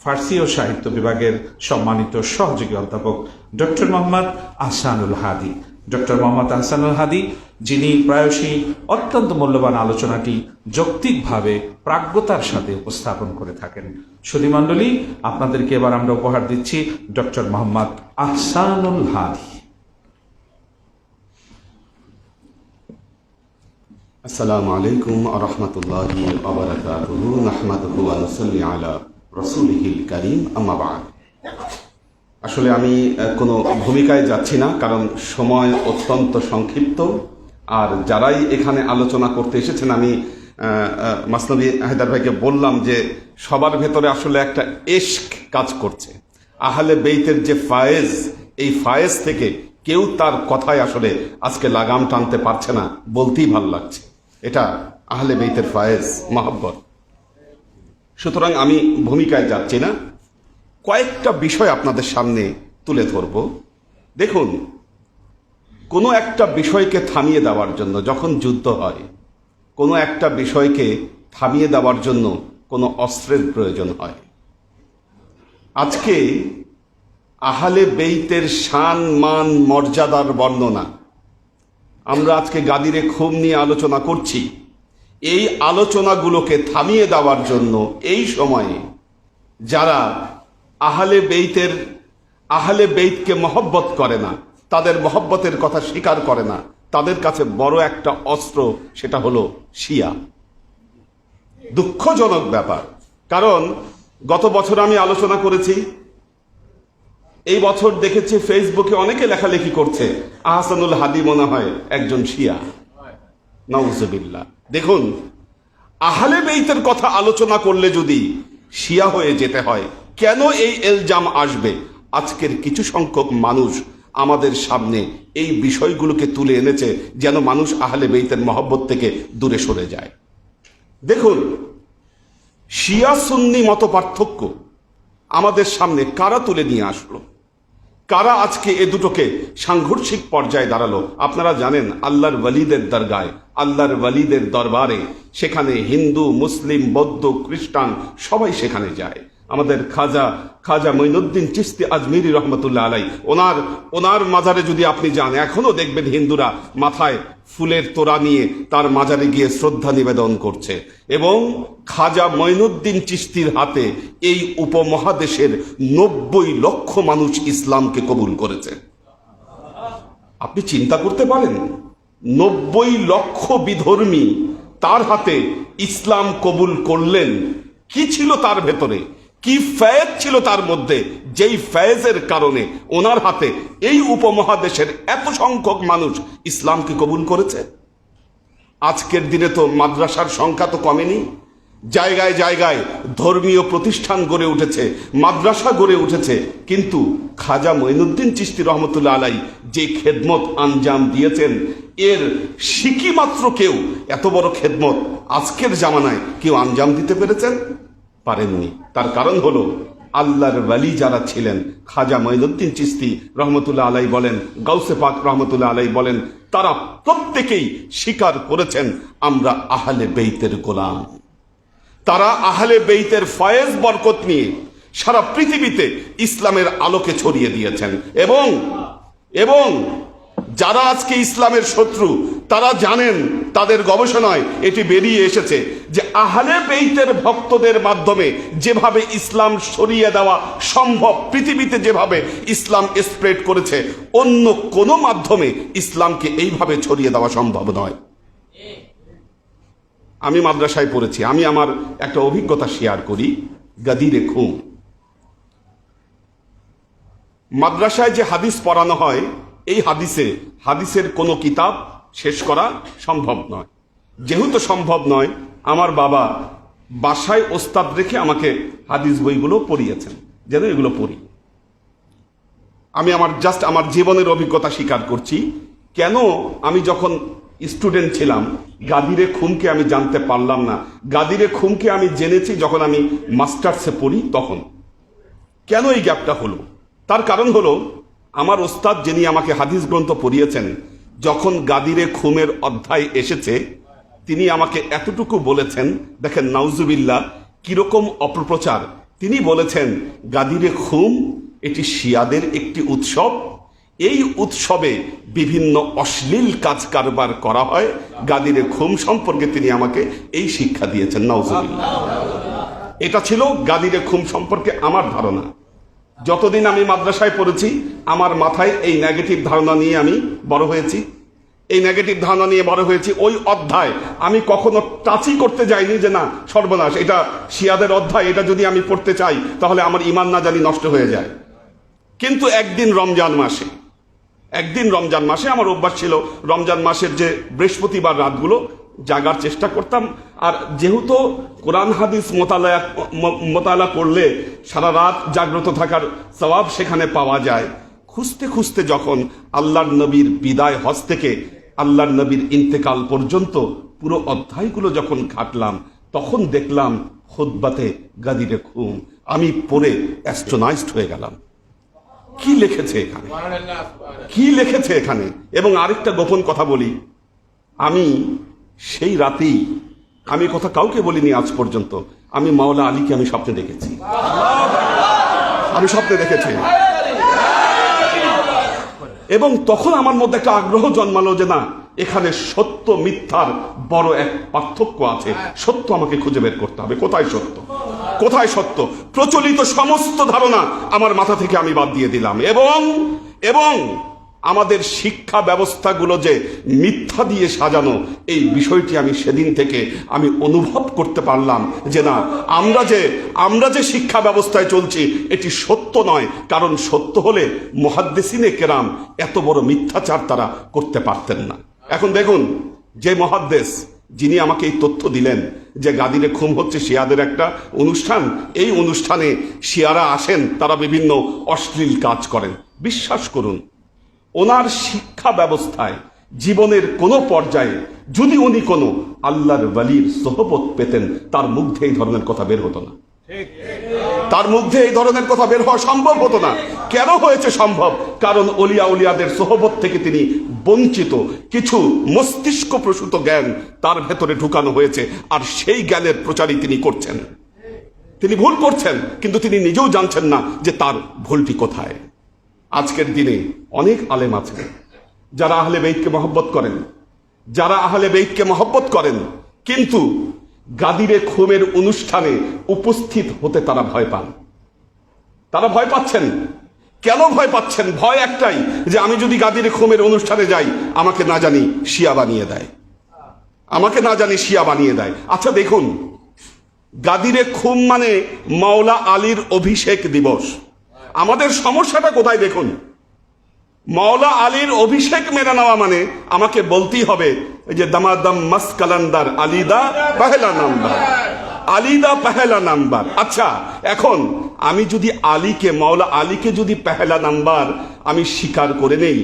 ফার্সি ও সাহিত্য বিভাগের সম্মানিত সহযোগী অধ্যাপক ডক্টর মোহাম্মদ আহসানুল হাদী। ডক্টর মোহাম্মদ আহসানুল হাদী, যিনি প্রায়শই অত্যন্ত মূল্যবান আলোচনাটি যৌক্তিকভাবে প্রাজ্ঞতার সাথে উপস্থাপন করে থাকেন। সুধীমণ্ডলী, আপনাদেরকে এবার আমরা উপহার দিচ্ছি ডক্টর মোহাম্মদ আহসানুল হাদী। আসসালামু আলাইকুম ওয়া রাহমাতুল্লাহি ওয়া বারাকাতুহু। নাহমাদুহু ওয়া নুসাল্লি আলা রাসূলিহিল কারীম, আম্মা বা'দ। আসলে আমি কোনো ভূমিকায় যাচ্ছি না, কারণ সময় অত্যন্ত সংক্ষিপ্ত। আর যারাই এখানে আলোচনা করতে এসেছেন, আমি মাসনবী হায়দার ভাইকে বললাম যে সবার ভেতরে আসলে একটা ইশক কাজ করছে। আহলে বেইতের যে ফায়েজ, এই ফায়েজ থেকে কেউ তার কথায় আসলে আজকে লাগাম টানতে পারছে না, বলতেই ভাল লাগছে। এটা আহলে বেইতের ফায়েজ, মহব্বত। সুতরাং আমি ভূমিকায় যাচ্ছি না, কয়েকটা বিষয় আপনাদের সামনে তুলে ধরব। দেখুন, কোনো একটা বিষয়কে থামিয়ে দেওয়ার জন্য, যখন যুদ্ধ হয়, কোনো একটা বিষয়কে থামিয়ে দেওয়ার জন্য কোনো অস্ত্রের প্রয়োজন হয়। আজকে আহলে বেইতের শান, মান, মর্যাদার বর্ণনা আমরা আজকে গাদিরে খুম নিয়ে আলোচনা করছি। এই আলোচনাগুলোকে থামিয়ে দেওয়ার জন্য এই সময়ে যারা আহলে বেইতকে মহব্বত করে না, তাদের মহব্বতের কথা স্বীকার করে না, তাদের কাছে বড় একটা অস্ত্র, সেটা হলো শিয়া। দুঃখজনক ব্যাপার, কারণ গত বছর আমি আলোচনা করেছি, এই বছর দেখেছি ফেসবুকে অনেকে লেখালেখি করছে আহসানুল হাদী মনে হয় একজন শিয়া। নাউজুবিল্লাহ। দেখুন, আহলে বেইতের কথা আলোচনা করলে যদি শিয়া হয়ে যেতে হয়, কেন এই ইলজাম আসবে? আজকের কিছু সংখ্যক মানুষ আমাদের সামনে এই বিষয়গুলোকে তুলে এনেছে যেন মানুষ আহলে বেইতের মহব্বত থেকে দূরে সরে যায়। দেখুন, শিয়া সুন্নি মত পার্থক্য আমাদের সামনে কারা তুলে নিয়ে আসলো, কারা আজকে এ দুটোকে সাংঘর্ষিক পর্যায়ে দাঁড়ালো? আপনারা জানেন, আল্লাহর ওয়ালিদের দরগায়, আল্লাহর ওয়ালিদের দরবারে, সেখানে হিন্দু, মুসলিম, বৌদ্ধ, খ্রিস্টান সবাই সেখানে যায়। আমাদের খাজা মঈনুদ্দিন চিশতি আজমিরি রহমতুল্লাহ আলাই, ওনার মাজারে যদি আপনি যান, এখনো দেখবেন হিন্দুরা মাথায় ফুলের তোড়া নিয়ে তার মাজারে গিয়ে শ্রদ্ধা নিবেদন করছে। এবং খাজা মঈনুদ্দিন চিশতির হাতে এই উপমহাদেশের 90 লক্ষ মানুষ ইসলামকে কবুল করেছে। আপনি চিন্তা করতে পারেন, 90 লক্ষ বিধর্মী তার হাতে ইসলাম কবুল করলেন। কি ছিল তার ভেতরে, কি ফয়েজ ছিল তার মধ্যে, যেই ফয়েজের কারণে ওনার হাতে এই উপমহাদেশের এত সংখ্যক মানুষ ইসলামকে কবুল করেছে? আজকের দিনে তো মাদ্রাসার সংখ্যা তো কমেনি, জায়গায় জায়গায় ধর্মীয় প্রতিষ্ঠান গড়ে উঠেছে, মাদ্রাসা গড়ে উঠেছে। কিন্তু খাজা মঈনুদ্দিন চিশতি রহমতুল্লাহ আলাই যে খেদমত আঞ্জাম দিয়েছেন, এর শিকি মাত্র কেউ এত বড় খেদমত আজকের জামানায় কেউ আঞ্জাম দিতে পেরেছেন? পারেননি। তার কারণ হলো, আল্লাহর ওয়ালি যারা ছিলেন, খাজা মঈনুদ্দিন চিশতি রহমতুল্লাহ আলাই বলেন, গাউসে পাক রহমতুল্লাহ আলাই বলেন, তারা প্রত্যেকেই স্বীকার করেছেন আমরা আহলে বেইতের গোলাম। তারা আহলে বেইতের ফয়েজ বরকত নিয়ে সারা পৃথিবীতে ইসলামের আলোকে ছড়িয়ে দিয়েছেন। এবং যারা আজকে ইসলামের শত্রু, তারা জানেন, তাদের গবেষণায় এটি বেরিয়ে এসেছে যে আহলে বেইতের ভক্তদের মাধ্যমে যেভাবে ইসলাম ছড়িয়ে দেওয়া সম্ভব, পৃথিবীতে যেভাবে ইসলাম স্প্রেড করেছে, অন্য কোনো মাধ্যমে ইসলামকে এইভাবে ছড়িয়ে দেওয়া সম্ভব নয়। আমি মাদ্রাসায় পড়েছি, আমি আমার একটা অভিজ্ঞতা শেয়ার করি। গাদিরে খুম মাদ্রাসায় যে হাদিস পড়ানো হয়, এই হাদিসের কোনো কিতাব শেষ করা সম্ভব নয়। যেহেতু সম্ভব নয়, আমার বাবা বাসায় ওস্তাদ রেখে আমাকে হাদিস বইগুলো পড়িয়েছেন, যেন এগুলো পড়ি। আমি আমার জীবনের অভিজ্ঞতা স্বীকার করছি। কেন আমি যখন স্টুডেন্ট ছিলাম, গাদিরে খুমকে আমি জানতে পারলাম না। গাদিরে খুমকে আমি জেনেছি যখন আমি মাস্টার্সে পড়ি, তখন। কেন এই গ্যাপটা হলো? তার কারণ হলো, আমার ওস্তাদ যিনি আমাকে হাদিস গ্রন্থ পড়িয়েছেন, যখন গাদিরে খুমের অধ্যায় এসেছে, তিনি আমাকে এতটুকু বলেছেন, দেখেন নাউজুবিল্লাহ কিরকম অপপ্রচার। তিনি বলেছেন গাদিরে খুম এটি শিয়াদের একটি উৎসব, এই উৎসবে বিভিন্ন অশ্লীল কাজ কারবার করা হয়। গাদিরে খুম সম্পর্কে তিনি আমাকে এই শিক্ষা দিয়েছেন। নাউজুবিল্লাহ। এটা ছিল গাদিরে খুম সম্পর্কে আমার ধারণা। যতদিন আমি মাদ্রাসায় পড়েছি আমার মাথায় এই নেগেটিভ ধারণা নিয়ে আমি বড় হয়েছি, এই নেগেটিভ ধারণা নিয়ে বড় হয়েছি। ওই অধ্যায় আমি কখনো টাচই করতে যাইনি যে না সর্বনাশ, এটা শিয়াদের অধ্যায়, এটা যদি আমি পড়তে চাই তাহলে আমার ঈমান না জানি নষ্ট হয়ে যায়। কিন্তু একদিন রমজান মাসে আমার অভ্যাস ছিল রমজান মাসের যে বৃহস্পতিবার রাতগুলো জাগার চেষ্টা করতাম। আর যেহেতু কোরআন হাদিস মোতালা করলে সারা রাত জাগ্রত থাকার সওয়াব সেখানে পাওয়া যায়, খুঁজতে খুঁজতে যখন আল্লাহর নবীর বিদায় হজ থেকে আল্লাহর নবীর ইন্তেকাল পর্যন্ত পুরো অধ্যায়গুলো যখন ঘাটলাম, তখন দেখলাম খুতবাতে গাদিরে খুম। আমি পড়ে অ্যাস্ট্রোনাইজড হয়ে গেলাম। কি লিখেছে এখানে। এবং আরেকটা গোপন কথা বলি, আমি সেই রাতেই, আমি কথা কাউকে বলিনি আজ পর্যন্ত, আমি মাওলা আলীকে আমি স্বপ্নে দেখেছি। এবং তখন আমার মধ্যে একটা আগ্রহ জন্মালো যে না, এখানে সত্য মিথ্যার বড় এক পার্থক্য আছে। সত্য আমাকে খুঁজে বের করতে হবে, কোথায় সত্য। প্রচলিত সমস্ত ধারণা আমার মাথা থেকে আমি বাদ দিয়ে দিলাম। এবং আমাদের শিক্ষা ব্যবস্থাগুলো যে মিথ্যা দিয়ে সাজানো, এই বিষয়টি আমি সেদিন থেকে আমি অনুভব করতে পারলাম যে না, আমরা যে শিক্ষা ব্যবস্থায় চলছি এটি সত্য নয়। কারণ সত্য হলে মুহাদ্দিসিনে কেরাম এত বড় মিথ্যাচার তারা করতে পারতেন না। এখন দেখুন, যে মুহাদ্দিস যিনি আমাকে এই তথ্য দিলেন যে গাদিরে খুম হচ্ছে শিয়াদের একটা অনুষ্ঠান, এই অনুষ্ঠানে শিয়ারা আসেন, তারা বিভিন্ন অশ্লীল কাজ করেন। বিশ্বাস করুন, ওনার শিক্ষা ব্যবস্থায় জীবনের কোনো পর্যায়ে যদি উনি কোনো আল্লাহর ওয়ালির সোহবত পেতেন, তার মুখে এই ধরনের কথা বের হতো না। সম্ভব হতো না। কেন হয়েছে সম্ভব? কারণ উলিয়াদের সোহবত থেকে তিনি বঞ্চিত। কিছু মস্তিষ্ক প্রসূত জ্ঞান তার ভেতরে ঢুকানো হয়েছে, আর সেই জ্ঞানের প্রচারই তিনি করছেন। তিনি ভুল করছেন, কিন্তু তিনি নিজেও জানছেন না যে তার ভুলটি কোথায়। আজকের দিনে অনেক আলেম আছেন যারা আহলে বেইতকে মহব্বত করেন, কিন্তু গাদিরে খুমের অনুষ্ঠানে উপস্থিত হতে তারা ভয় পান। তারা ভয় পাচ্ছেন। কেন ভয় পাচ্ছেন? ভয় একটাই, যে আমি যদি গাদিরে খুমের অনুষ্ঠানে যাই আমাকে না জানি শিয়া বানিয়ে দেয়। আচ্ছা দেখুন, গাদিরে খুম মানে মাওলা আলীর অভিষেক দিবস। আমাদের সমস্যাটা কোথায় দেখুন, মাওলা আলীর অভিষেক মেনে নেওয়া মানে আমাকে বলতেই হবে যে দামাদাম মাস কালান্দার আলিদা পহেলা নাম্বার। আচ্ছা, এখন আমি যদি মাওলা আলীকে যদি পহেলা নাম্বার আমি স্বীকার করে নেই,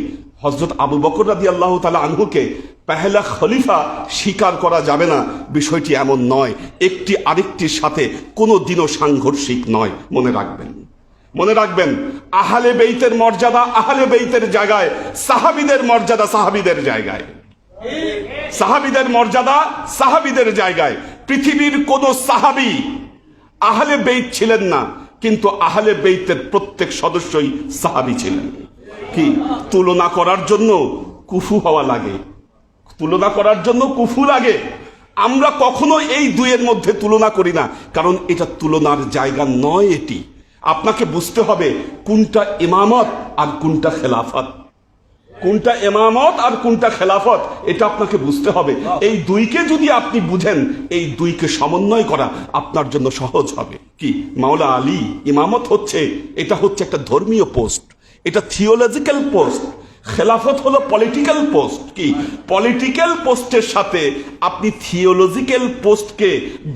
হযরত আবু বকর রাদিয়াল্লাহু তাআলা আনহুকে পহেলা খলিফা স্বীকার করা যাবে না, বিষয়টি এমন নয়। একটি আরেকটির সাথে কোনো দিনও সাংঘর্ষিক নয়। মনে রাখবেন, আহলে বেইতের মর্যাদা আহলে বেইতের জায়গায়, সাহাবীদের মর্যাদা সাহাবীদের জায়গায়, সাহাবীদের জায়গায়। পৃথিবীর কোন সাহাবী আহলে বেইত ছিলেন না, কিন্তু আহলে বেইতের প্রত্যেক সদস্যই সাহাবী ছিলেন। কি তুলনা করার জন্য কুফু হওয়া লাগে, কুফু লাগে। আমরা কখনো এই দুইয়ের মধ্যে তুলনা করি না, কারণ এটা তুলনার জায়গা নয়। এটি আপনাকে বুঝতে হবে কোনটা ইমামত আর কোনটা খেলাফত, এটা আপনাকে বুঝতে হবে। এই দুইকে যদি আপনি বুঝেন, এই দুইকে সমন্বয় করা আপনার জন্য সহজ হবে। কি মাওলা আলী ইমামত এটা হচ্ছে একটা ধর্মীয় পোস্ট, এটা থিওলজিক্যাল পোস্ট। খেলাফত হলো পলিটিক্যাল পোস্ট। কি পলিটিক্যাল পোস্টের সাথে আপনি থিওলজিক্যাল পোস্টকে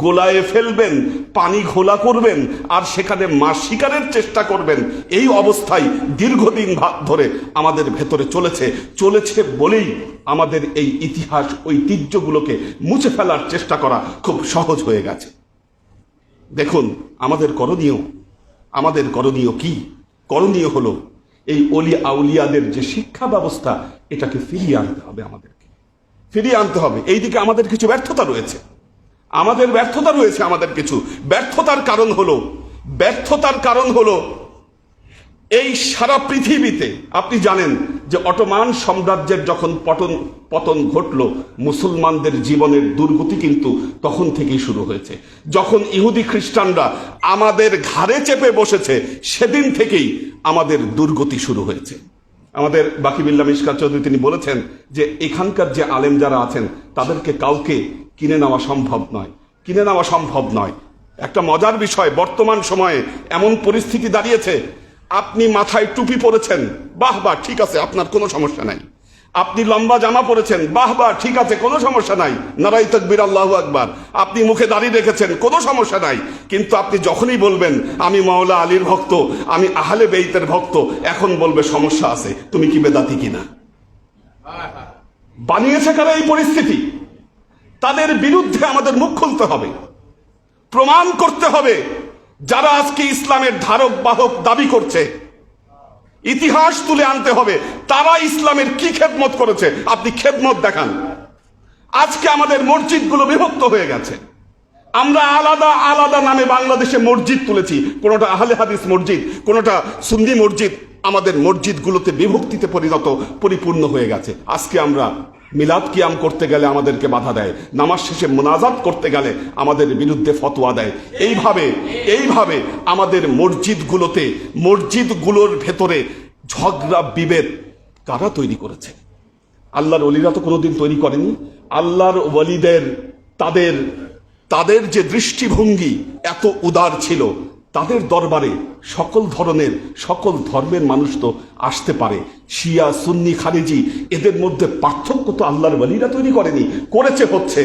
গোলায় ফেলবেন, পানি ঘোলা করবেন, আর সেখানে মাছ শিকারের চেষ্টা করবেন। এই অবস্থায় দীর্ঘদিন ধরে আমাদের ভেতরে চলেছে বলেই আমাদের এই ইতিহাস ঐতিহ্যগুলোকে মুছে ফেলার চেষ্টা করা খুব সহজ হয়ে গেছে। দেখুন, আমাদের করণীয় কি? করণীয় হলো এই অলি আউলিয়াদের যে শিক্ষা ব্যবস্থা, এটাকে ফিরিয়ে আনতে হবে। এইদিকে আমাদের কিছু ব্যর্থতা রয়েছে। আমাদের কিছু ব্যর্থতার কারণ হলো ব্যর্থতার কারণ হলো এই সারা পৃথিবীতে আপনি জানেন যে অটোমান সাম্রাজ্যের যখন পতন ঘটলো, মুসলমানদের জীবনের দুর্গতি কিন্তু তখন থেকেই শুরু হয়েছে। যখন ইহুদি খ্রিস্টানরা আমাদের ঘাড়ে চেপে বসেছে, সেদিন থেকেই আমাদের দুর্গতি শুরু হয়েছে। আমাদের বাকিবিল্লাহ মিশকাত চৌধুরী তিনি বলেছেন যে এখানকার যে আলেম যারা আছেন তাদেরকে কাউকে কিনে নেওয়া সম্ভব নয়। একটা মজার বিষয়, বর্তমান সময়ে এমন পরিস্থিতি দাঁড়িয়েছে, আপনি মাথায় টুপি পরেছেন, বাহ বাহ ঠিক আছে, আপনার কোনো সমস্যা নাই। আপনি লম্বা জামা পরেছেন, বাহ বাহ ঠিক আছে, কোনো সমস্যা নাই, নারাই তাকবীর আল্লাহু আকবার। আপনি মুখে দাড়ি রেখেছেন, কোনো সমস্যা নাই। কিন্তু আপনি যখনই বলবেন আমি মাওলা আলীর ভক্ত, আমি আহলে বেইতের ভক্ত, এখন বলবে সমস্যা আছে, তুমি কি বেদাতি কিনা। বানিয়েছে কারা এই পরিস্থিতি? তাদের বিরুদ্ধে আমাদের মুখ খুলতে হবে, প্রমাণ করতে হবে। যারা আজকে ইসলামের ধারক বাহক দাবি করছে, ইতিহাস তুলে আনতে হবে তারা ইসলামের কি খেদমত করেছে, আপনি খেদমত দেখান। আজকে আমাদের মসজিদগুলো বিভক্ত হয়ে গেছে। আমরা আলাদা আলাদা নামে বাংলাদেশে মসজিদ তুলেছি, কোনোটা আহলে হাদিস মসজিদ, কোনোটা সুন্নি মসজিদ। আমাদের মসজিদগুলোতে বিভক্তিতে পরিপূর্ণ হয়ে গেছে। আজকে আমরা মিলাদ কিয়াম করতে গেলে আমাদেরকে বাধা দেয়, নামাজ শেষে মোনাজাত করতে গেলে আমাদের বিরুদ্ধে ফতোয়া দেয়। এইভাবে আমাদের মসজিদগুলোর ভেতরে ঝগড়া বিভেদ কারা তৈরি করেছে? আল্লাহর ওলিরা তো কোনোদিন তৈরি করেনি। আল্লাহর ওলিদের তাদের যে দৃষ্টিভঙ্গি এত উদার ছিল, তাদের দরবারে সকল ধর্মের মানুষ তো আসতে পারে। শিয়া সুন্নি খারিজি এদের মধ্যে পার্থক্য তো আল্লাহর ওলিরা তৈরি করেনি, হচ্ছে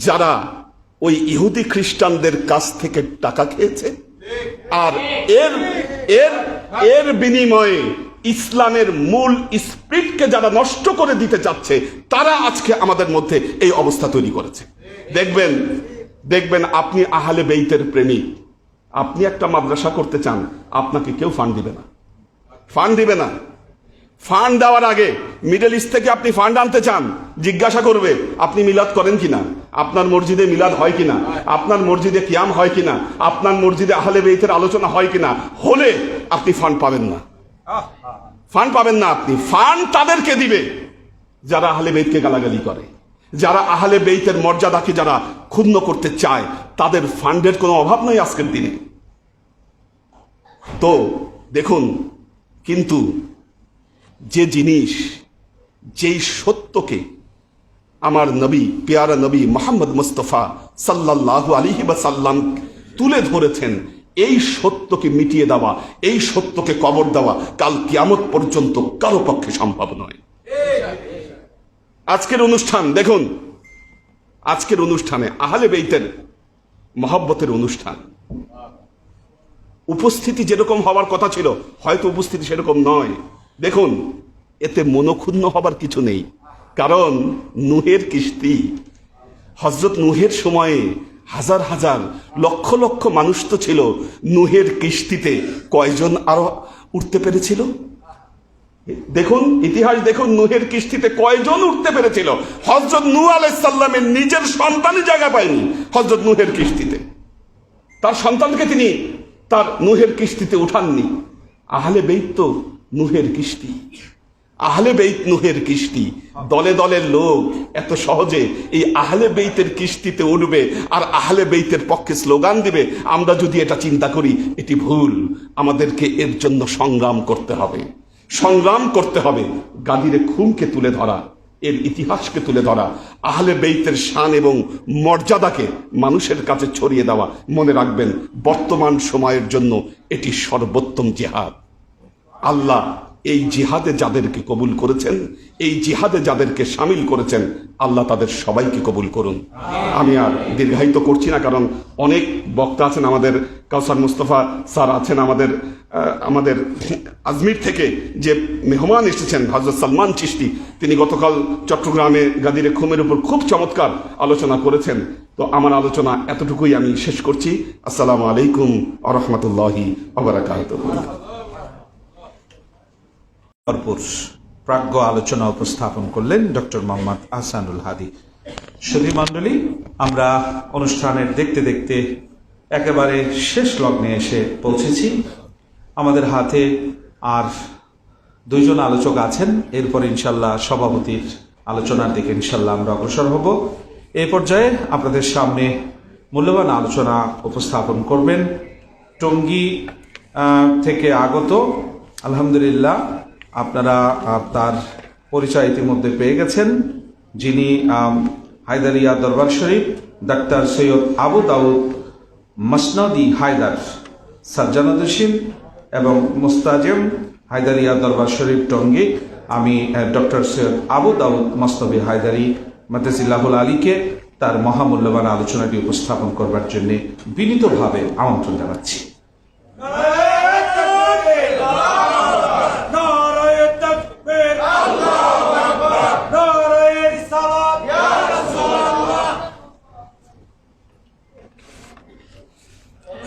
যারা ওই ইহুদি খ্রিস্টানদের কাছ থেকে টাকা খেয়েছে, আর এর বিনিময়ে ইসলামের মূল স্পিরিটকে যারা নষ্ট করে দিতে চাচ্ছে, তারা আজকে আমাদের মধ্যে এই অবস্থা তৈরি করেছে। দেখবেন আপনি আহলে বেইতের প্রেমিক, আপনি একটা মাদ্রাসা করতে চান, আপনাকে কেউ ফান্ড দিবে না। ফান্ড দেওয়ার আগে মিডল ইস্ট থেকে আপনি ফান্ড আনতে চান, জিজ্ঞাসা করবে আপনি মিলাদ করেন কিনা, আপনার মসজিদে মিলাদ হয় কিনা, আপনার মসজিদে কিয়াম হয় কিনা, আপনার মসজিদে আহলে বেইতের আলোচনা হয় কিনা। হলে আপনি ফান্ড পাবেন না। আপনি ফান্ড তাদেরকে দিবে যারা আহলে বেইতকে গালাগালি করে, যারা আহলে বেইতের মর্যাদাকে যারা ক্ষুণ্ণ করতে চায়। তাদের ফান্ডের কোনো অভাব নাই আজকের দিনে। তো দেখুন, কিন্তু যেই সত্যকে আমার নবী, পেয়ারা নবী মুহাম্মদ মুস্তাফা সাল্লাল্লাহু আলাইহি ওয়াসাল্লাম তুলে ধরেছেন, এই সত্যকে মিটিয়ে দেওয়া, এই সত্যকে কবর দেওয়া কাল কিয়ামত পর্যন্ত কারো পক্ষে সম্ভব নয়। আজকের অনুষ্ঠান দেখুন, আজকের অনুষ্ঠানে আহলে বেইতের মহব্বতের অনুষ্ঠান, উপস্থিতি যেরকম হওয়ার কথা ছিল হয়তো উপস্থিতি সেরকম নয়। দেখুন, এতে মনক্ষুণ্ণ হবার কিছু নেই, কারণ নূহের কিস্তি, হযরত নূহের সময়ে হাজার হাজার লক্ষ লক্ষ মানুষ তো ছিল। নূহের কিস্তিতে কয়জন আরো উঠতে পেরেছিল? দেখুন, ইতিহাস দেখুন, নূহের কিস্তিতে কয়জন উঠতে পেরেছিল? হযরত নূহ আলাইহিস সালামের নিজের সন্তানই জায়গা পায়নি হযরত নূহের কিস্তিতে। তার সন্তানকে তিনি তার নূহের কিস্তিতে উঠাননি। আহলে বেইত তো নূহের কিস্তি, আহলে বেইত নূহের কিস্তি। দলে দলে লোক এত সহজে এই আহলে বেইতের কিস্তিতে উঠবে আর আহলে বেইতের পক্ষে স্লোগান দিবে, আমরা যদি এটা চিন্তা করি এটি ভুল। আমাদেরকে এর জন্য সংগ্রাম করতে হবে। গাদিরে খুনকে তুলে ধরা, এর ইতিহাসকে তুলে ধরা, আহলে বেইতের শান এবং মর্যাদাকে মানুষের কাছে ছড়িয়ে দেওয়া। মনে রাখবেন, বর্তমান সময়ের জন্য এটি সর্বোত্তম জিহাদ। আল্লাহ এই জিহাদে যাদেরকে কবুল করেছেন, এই জিহাদে যাদেরকে শামিল করেছেন, আল্লাহ তাদের সবাইকে কবুল করুন। আমি আর দীর্ঘায়িত করছি না, কারণ অনেক বক্তা আছেন। আমাদের কাউসার মুস্তফা স্যার আছেন, আমাদের আজমির থেকে যে মেহমান এসেছেন হযরত সালমান চিশতি, তিনি গতকাল চট্টগ্রামে গাদিরে খুমের উপর খুব চমৎকার আলোচনা করেছেন। তো আমার আলোচনা এতটুকুই আমি শেষ করছি। আসসালামু আলাইকুম ওয়া রাহমাতুল্লাহি ওয়া বারাকাতুহু। ভরপুর প্রাজ্ঞ আলোচনা উপস্থাপন করলেন ডক্টর মোহাম্মদ আহসানুল হাদী। সুধী মণ্ডলী, আমরা অনুষ্ঠানের দেখতে দেখতে একেবারে শেষ লগ্নে এসে পৌঁছেছি। আমাদের হাতে আর দুইজন আলোচক আছেন, এরপর ইনশাল্লাহ সভাপতির আলোচনার দিকে ইনশাল্লাহ আমরা অগ্রসর হব। এই পর্যায়ে আপনাদের সামনে মূল্যবান আলোচনা উপস্থাপন করবেন টঙ্গী থেকে আগত, আলহামদুলিল্লাহ আপনারা তার পরিচয় ইতিমধ্যে পেয়ে গেছেন, যিনি হায়দারিয়া দরবার শরীফ ডাক্তার সৈয়দ আবু দাউদ মসনদি হায়দার সাজ্জানাদুসিন এবং মুস্তাজিম হায়দারিয়া দরবার শরীফ টঙ্গী। আমি ডক্টর সৈয়দ আবু দাউদ মস্তবি হায়দারি মাদ্রাসিল্লাহুল আলীকে তার মহামূল্যবান আলোচনাটি উপস্থাপন করবার জন্য বিনীতভাবে আমন্ত্রণ জানাচ্ছি।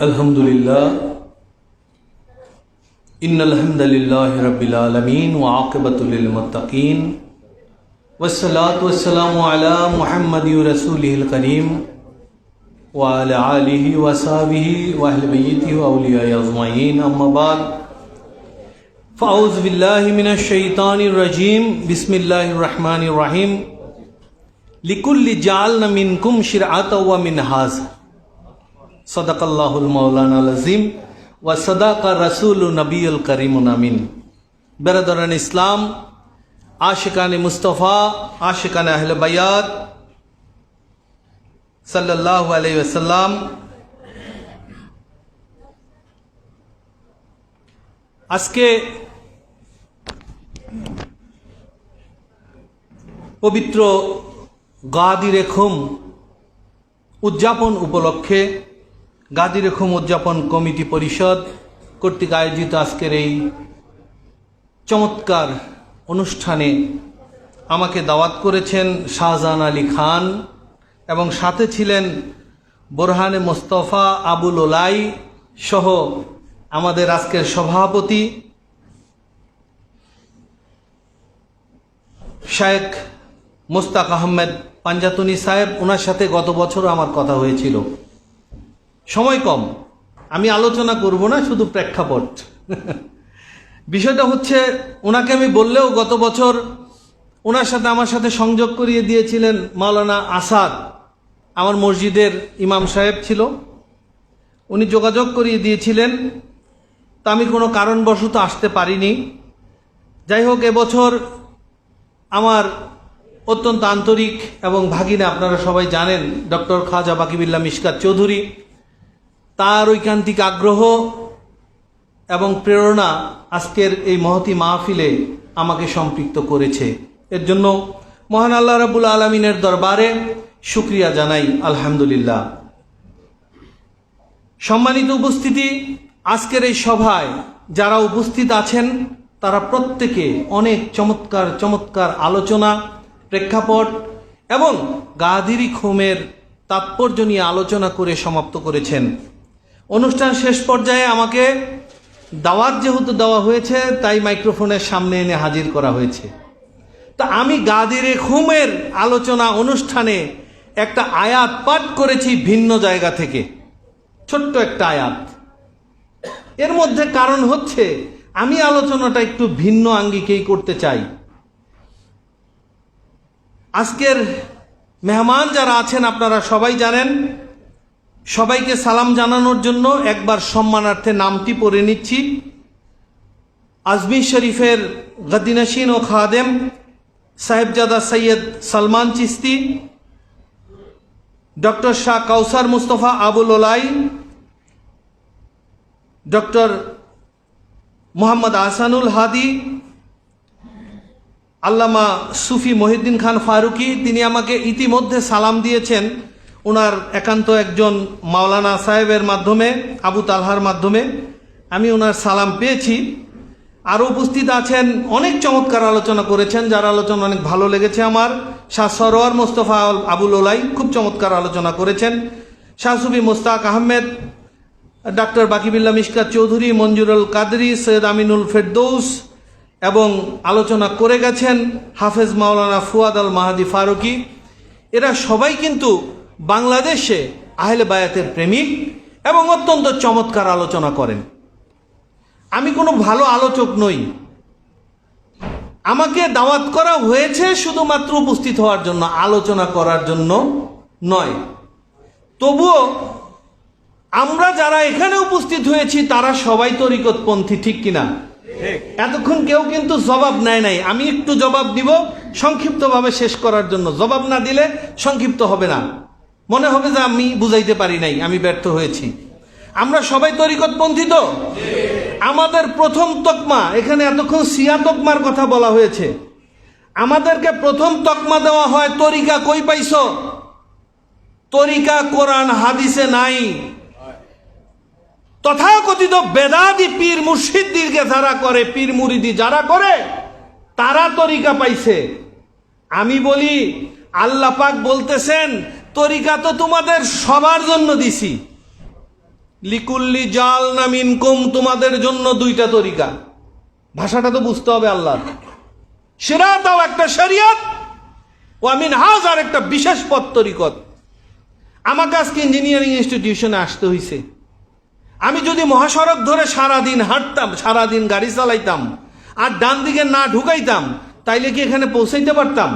अल्हम्दुलिल्लाह इन्नल हम्दलिल्लाहि रब्बिल आलमीन व आक़िबतुल लिल मुत्तक़ीन वस्सलातु वस्सलामु अला मुहम्मदि रसूलिहिल करीम व अला आलिहि व सहबिहि व अहलि बैतिहि व औलियाए अजमाइन अम्मा बाद फ़अऊज़ु बिल्लाहि मिनश शैतानिर रजीम बिस्मिल्लाहिर रहमानिर रहीम लिकुल्लि जअलना मिनकुम शिरअतन व मिनहाजा सदक़ल्लाहुल मौलानाल अज़ीम व सदाक़ रसूलुन नबीयुल करीमुल अमीन। बिरादरान इस्लाम, आशिकान मुस्तफ़ा, आशिकान अहले बैत सल्लल्लाहु अलैहि वसल्लम, আজকে পবিত্র গাদির খুম উদযাপন উপলক্ষে গাদির খুম উদযাপন কমিটি পরিষদ কর্তৃক আয়োজিত আজকের এই চমৎকার অনুষ্ঠানে আমাকে দাওয়াত করেছেন শাহজাহান আলী খান এবং সাথে ছিলেন বোরহানে মোস্তফা আবুল ওলাই সহ আমাদের আজকের সভাপতি শেখ মুস্তাক আহমেদ পাঞ্জাতুনি সাহেব। ওনার সাথে গত বছর আমার কথা হয়েছিল। সময় কম, আমি আলোচনা করব না, শুধু প্রেক্ষাপট। বিষয়টা হচ্ছে, ওনাকে আমি বললেও গত বছর ওনার সাথে আমার সাথে সংযোগ করিয়ে দিয়েছিলেন মাওলানা আসাদ, আমার মসজিদের ইমাম সাহেব ছিল, উনি যোগাযোগ করিয়ে দিয়েছিলেন। তা আমি কোনো কারণবশত আসতে পারিনি। যাই হোক, এবছর আমার অত্যন্ত আন্তরিক এবং ভাগিনা, আপনারা সবাই জানেন, ডক্টর খাজা বাকিবিল্লাহ মিশকাত চৌধুরী, তার ঐকান্তিক আগ্রহ এবং প্রেরণা আজকের এই মহতি মাহফিলে আমাকে সম্পৃক্ত করেছে। এর জন্য মহান আল্লাহ রাব্বুল আলামিনের দরবারে শুকরিয়া জানাই, আলহামদুলিল্লাহ। সম্মানিত উপস্থিতি, আজকের এই সভায় যারা উপস্থিত আছেন তারা প্রত্যেকে অনেক চমৎকার চমৎকার আলোচনা, প্রেক্ষাপট এবং গাদিরি খুমের তাৎপর্য নিয়ে আলোচনা করে সমাপ্ত করেছেন। অনুষ্ঠান শেষ পর্যায়ে আমাকে দাওয়াত যেহেতু দেওয়া হয়েছে, তাই মাইক্রোফোনের সামনে এনে হাজির করা হয়েছে। তা আমি গাদিরে খুমের আলোচনা অনুষ্ঠানে একটা আয়াত পাঠ করেছি ভিন্ন জায়গা থেকে, ছোট্ট একটা আয়াত। এর মধ্যে কারণ হচ্ছে, আমি আলোচনাটা একটু ভিন্ন আঙ্গিকেই করতে চাই। আজকের মেহমান যারা আছেন আপনারা সবাই জানেন, সবাইকে সালাম জানানোর জন্য একবার সম্মানার্থে নামটি পড়ে নিচ্ছি। আজমির শরীফের গদ্দিনশীন ও খাদেম সাহেবজাদা সৈয়দ সলমান চিস্তি, ডক্টর শাহ কাউসার মুস্তফা আবুল ওলাই, ডক্টর মোহাম্মদ আহসানুল হাদি, আল্লামা সুফি মহিউদ্দিন খান ফারুকি। তিনি আমাকে ইতিমধ্যে সালাম দিয়েছেন ওনার একান্ত একজন মাওলানা সাহেবের মাধ্যমে, আবু তালহার মাধ্যমে আমি ওনার সালাম পেয়েছি। আরও উপস্থিত আছেন, অনেক চমৎকার আলোচনা করেছেন, যার আলোচনা অনেক ভালো লেগেছে আমার। শাহ সরোয়ার মোস্তফা আবুল ওলাই খুব চমৎকার আলোচনা করেছেন। শাহ সুফি মুস্তাক আহমেদ, ডাক্তার বাকিবিল্লাহ মিশকাত চৌধুরী, মঞ্জুরুল কাদরি, সৈয়দ আমিনুল ফেরদৌস এবং আলোচনা করে গেছেন হাফেজ মাওলানা ফুয়াদ আল মাহাদি ফারুকি। এরা সবাই কিন্তু বাংলাদেশে আহলে বায়াতের প্রেমিক এবং অত্যন্ত চমৎকার আলোচনা করেন। আমি কোনো ভালো আলোচক নই, আমাকে দাওয়াত করা হয়েছে শুধুমাত্র উপস্থিত হওয়ার জন্য, আলোচনা করার জন্য নয়। তবুও আমরা যারা এখানে উপস্থিত হয়েছি তারা সবাই তরিকতপন্থী, ঠিক কিনা? এতক্ষণ কেউ কিন্তু জবাব নেয় নাই। আমি একটু জবাব দিব সংক্ষিপ্তভাবে শেষ করার জন্য। জবাব না দিলে সংক্ষিপ্ত হবে না, মনে হবে যে আমি বুঝাইতে পারি নাই, আমি ব্যর্থ হয়েছি। আমরা সবাই তরিকতপন্থী তো? আমাদের প্রথম তকমা, এখানে এতক্ষণ শিয়া তকমার কথা বলা হয়েছে, আমাদেরকে প্রথম তকমা দেওয়া হয় তরিকা। কই পাইছো? তরিকা কোরআন হাদিসে নাই। তথাকথিত বেদাতি পীর মুর্শিদদেরকে যারা করে, পীর মুরিদি যারা করে, তারা তরিকা পাইছে। আমি বলি আল্লাহ পাক বলতেছেন তরিকা তো তোমাদের সবার জন্য দিছি, লিকুল্লি জালনা মিনকুম, তোমাদের জন্য দুইটা তরিকা। ভাষাটা তো বুঝতে হবে আল্লাহর। সিরাতাও একটা শরিয়ত, ওয়া মিনহাজ আর একটা বিশেষ পথ তরিকত। আমাকে আজকে ইঞ্জিনিয়ারিং ইনস্টিটিউশনে আসতে হয়েছে। আমি যদি মহাসড়ক ধরে সারাদিন হাঁটতাম, সারাদিন গাড়ি চালাইতাম, আর ডান দিকে না ঢুকাইতাম, তাইলে কি এখানে পৌঁছাইতে পারতাম?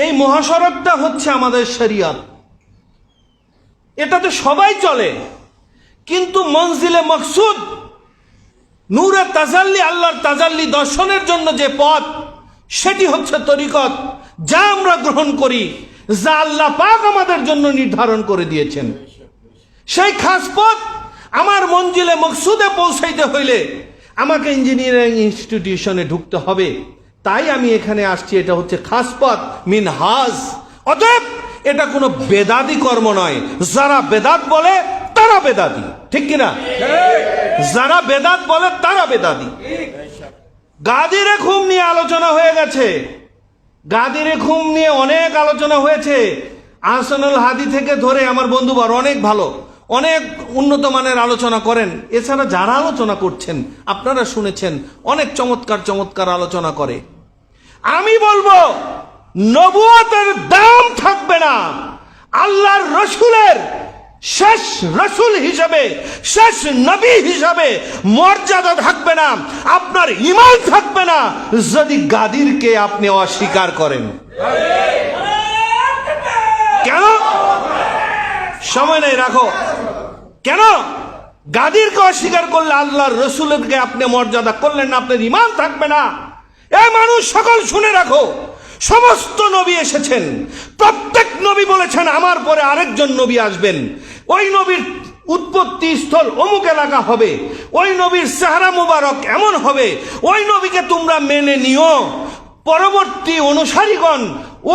এই মহাসড়কটা হচ্ছে আমাদের শরিয়ত, এটাতে সবাই চলে। কিন্তু মনজিলে মকসুদ, নূরে তাজাল্লি, আল্লাহর তাজাল্লি দর্শনের জন্য যে পথ, সেটি হচ্ছে তরিকত, যা আমরা গ্রহণ করি, যা আল্লাহ পাক আমাদের জন্য নির্ধারণ করে দিয়েছেন। সেই খাস পথ আমার মনজিলে মকসুদে পৌঁছাইতে হইলে আমাকে ইঞ্জিনিয়ারিং ইনস্টিটিউশনে ঢুকতে হবে। তাই আমি এখানে আসছি। এটা হচ্ছে খাস পথ, মিনহাজ। অতএব এটা কোনো বেদাতি কর্ম নয়। যারা বেদাত বলে তারা বেদাতি, ঠিক কিনা? যারা বেদাত বলে তারা বেদাতি। গাদিরে খুম নিয়ে আলোচনা হয়ে গেছে, গাদিরে খুম নিয়ে অনেক আলোচনা হয়েছে। আহসানুল হাদি থেকে ধরে আমার বন্ধুবার অনেক ভালো, অনেক উন্নত মানের আলোচনা করেন। এছাড়া যারা আলোচনা করছেন আপনারা শুনেছেন, অনেক চমৎকার চমৎকার আলোচনা করে। আমি বলবো নবুয়তের দাম থাকবে না, আল্লাহর রসুলের শেষ রসুল হিসাবে, শেষ নবী হিসাবে মর্যাদা থাকবে না, আপনার ঈমান থাকবে না যদি গাদিরকে আপনি অস্বীকার করেন। কেন? সময় নেই, রাখো। কেন? গাদিরকে অস্বীকার করলে আল্লাহর রসুলকে আপনি মর্যাদা করলেন না, আপনার ঈমান থাকবে না। এ মানুষ সকল শুনে রাখো, সমস্ত নবী এসেছেন, প্রত্যেক নবী বলেছেন আমার পরে আরেকজন নবী আসবেন, ওই নবীর উৎপত্তি স্থল অমুক এলাকা হবে, ওই নবীর চেহারা মুবারক এমন হবে, ওই নবীকে তোমরা মেনে নিও। পরবর্তী অনুসারীগণ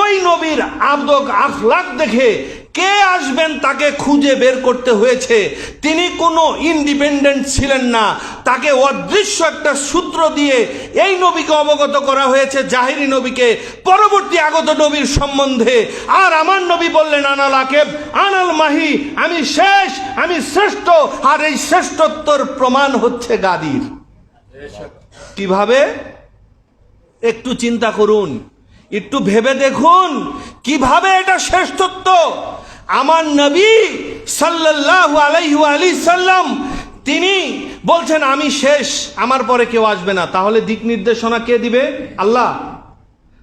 ওই নবীর আদব আখলাক দেখে কে আসবেন তাকে খুঁজে বের করতে হয়েছে। তিনি কোনো ইন্ডিপেন্ডেন্ট ছিলেন না, তাকে অদৃশ্য একটা সূত্র দিয়ে এই নবীকে অবগত করা হয়েছে, জাহিরি নবীকে, পরবর্তী আগত নবীর সম্বন্ধে। আর আমার নবী বললেন আনাল আকেব আনাল মাহি, আমি শেষ, আমি শ্রেষ্ঠ। আর এই শ্রেষ্ঠত্বর প্রমাণ হচ্ছে গাদির। কিভাবে? একটু চিন্তা করুন, একটু ভেবে দেখুন কিভাবে এটা শ্রেষ্ঠত্ব। আমার নবী সাল্লাল্লাহু আলাইহি ওয়া সাল্লাম তিনি বলছেন আমি শেষ, আমার পরে কেউ আসবে না। তাহলে দিক নির্দেশনা কে দিবে? আল্লাহ।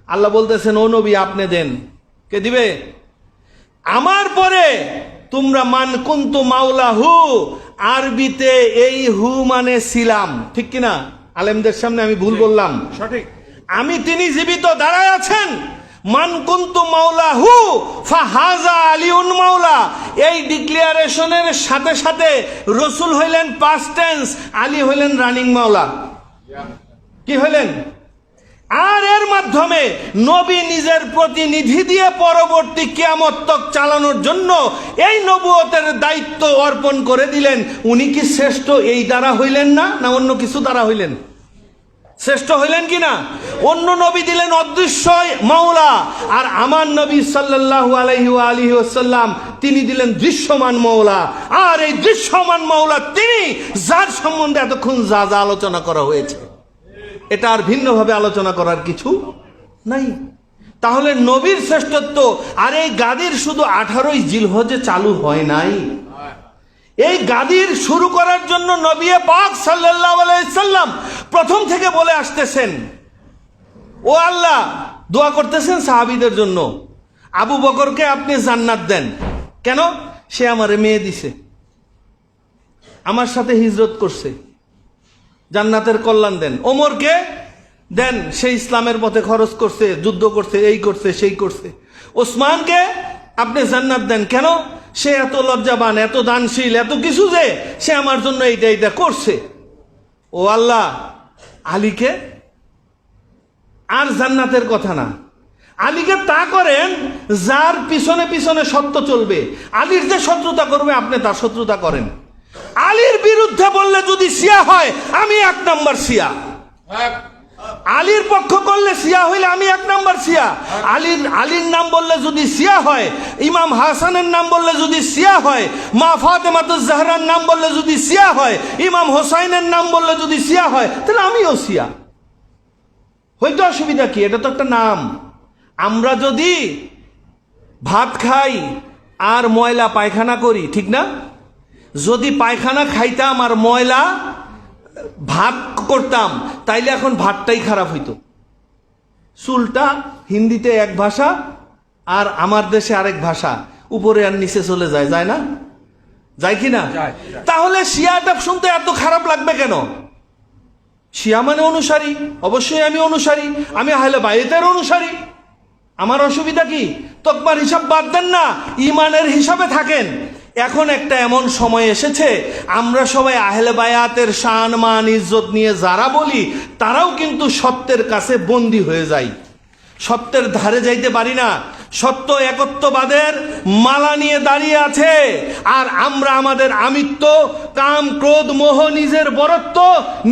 আল্লাহ বলতেছেন ও নবী আপনি দেন। কে দিবে? আমার পরে তোমরা মান কুনতু মাওলাহু, আরবিতে এই হু মানে ছিলাম, ঠিক কিনা? আলেমদের সামনে আমি ভুল বললাম, সঠিক। আমি তিনি জীবিত দাঁড়ায় আছেন। মান কুনতু মাওলাহু ফাহাজা আলিউন মাওলা, এই ডিক্লারেশনের সাথে সাথে রসুল হইলেন পাস্ট টেন্স, আলী হইলেন রানিং মাওলা। কি হইলেন? আর এর মাধ্যমে নবী নিজের প্রতিনিধি দিয়ে পরবর্তী কিয়ামত তক চালানোর জন্য এই নবুয়তের দায়িত্ব অর্পণ করে দিলেন। উনি কি শ্রেষ্ঠ এই দ্বারা হইলেন না, না অন্য কিছু দ্বারা হইলেন? শ্রেষ্ঠ হইলেন কিনা? অন্য নবী দিলেন অদৃশ্য মাওলা, আর আমার নবী সাল্লাল্লাহু আলাইহি ওয়া আলিহি ওয়াসাল্লাম তিনি দিলেন দৃশ্যমান মাওলা। আর এই দৃশ্যমান মাওলা তিনি, যার সম্বন্ধে এতক্ষণ যা যা আলোচনা করা হয়েছে, এটা আর ভিন্নভাবে আলোচনা করার কিছু নাই। তাহলে নবীর শ্রেষ্ঠত্ব আর এই গাদির শুধু 18ই জিলহজে চালু হয় নাই। এই গাদির শুরু করার জন্য নবী পাক সাল্লাল্লাহু আলাইহি সাল্লাম প্রথম থেকে বলে আসতেছেন, ও আল্লাহ, দোয়া করতেছেন সাহাবীদের জন্য, আবু বকরকে আপনি জান্নাত দেন। কেন? সে আমারে মেয়ে দিছে, আমার সাথে হিজরত করছে, জান্নাতের কল্যাণ দেন। ওমরকে দেন, সে ইসলামের পথে খরচ করছে, যুদ্ধ করছে, এই করছে, সেই করছে। ওসমানকে আপনি জান্নাত দেন। কেন? সে এত লজ্জাবান, এত দানশীল, এত কিছু, যে সে আমার জন্য এইটা এইটা করছে। ও আল্লাহ, আলীকে? আর জান্নাতের কথা না, আলীকে তা করেন যার পিছনে পিছনে সত্য চলবে। আলীর যে শত্রুতা করবে আপনি তার শত্রুতা করেন। আলীর বিরুদ্ধে বললে যদি শিয়া হয়, আমি 1 নম্বর শিয়া। আলীর পক্ষ করলে শিয়া হইলে আমি 1 নম্বর শিয়া। আলীর নাম বললে যদি শিয়া হয়, ইমাম হাসানের নাম বললে যদি শিয়া হয়, মা ফাতেমাতুজ জাহরার নাম বললে যদি শিয়া হয়, ইমাম হোসাইনের নাম বললে যদি শিয়া হয়, তাহলে আমিও শিয়া। হয়তো অসুবিধা কি? এটা তো একটা নাম। আমরা যদি ভাত খাই আর ময়লা পায়খানা করি, ঠিক না? যদি পায়খানা খাইতাম আর ময়লা ভাত করতাম, তাইলে এখন ভাতটাই খারাপ হইতো। চুলটা হিন্দিতে এক ভাষা আর আমার দেশে আরেক ভাষা, উপরে আর নিচে চলে যায়, যায় না? যায় কি না? তাহলে শিয়াটা শুনতে এত খারাপ লাগবে কেন? শিয়া মানে অনুসারী, অবশ্যই আমি অনুসারী, আমি আহলে বাইতের অনুসারী। আমার অসুবিধা কি? তকমার হিসাব বাদ দেন না, ইমানের হিসাবে থাকেন। এখন একটা এমন সময় এসেছে, আমরা সবাই আহলে বায়াতের শান মান ইজ্জত নিয়ে যারা বলি, তারাও কিন্তু সত্যের কাছে বন্দী হয়ে যায়, সত্যের ধারে যাইতে পারি না। সত্য একত্ববাদের মালা নিয়ে দাঁড়িয়ে আছে, আর আমরা আমাদের আমিত্ব, কাম, ক্রোধ, মোহ, নিজের বরত্ব,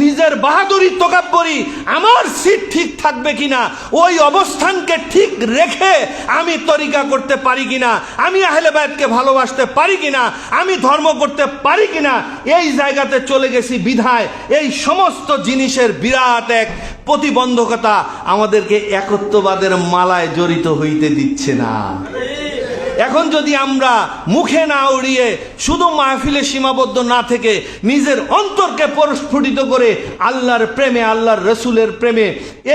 নিজের বাহাদুরি তোকাব্বরি, আমার সিট ঠিক থাকবে কিনা, ওই অবস্থানকে ঠিক রেখে আমি তরিকা করতে পারি কিনা, আমি আহলে বায়াতকে ভালোবাসতে পারি কিনা, আমি ধর্ম করতে পারি কিনা, এই জায়গাতে চলে গেছি বিধায় এই সমস্ত জিনিসের বিরাট এক প্রতিবন্ধকতা আমাদেরকে একত্ববাদের মালায় জড়িত হইতে দিচ্ছে না। এখন যদি আমরা মুখে না উড়িয়ে শুধু মাহফিলে সীমাবদ্ধ না থেকে নিজের অন্তরকে প্রস্ফুটিত করে আল্লাহর প্রেমে, আল্লাহর রসুলের প্রেমে,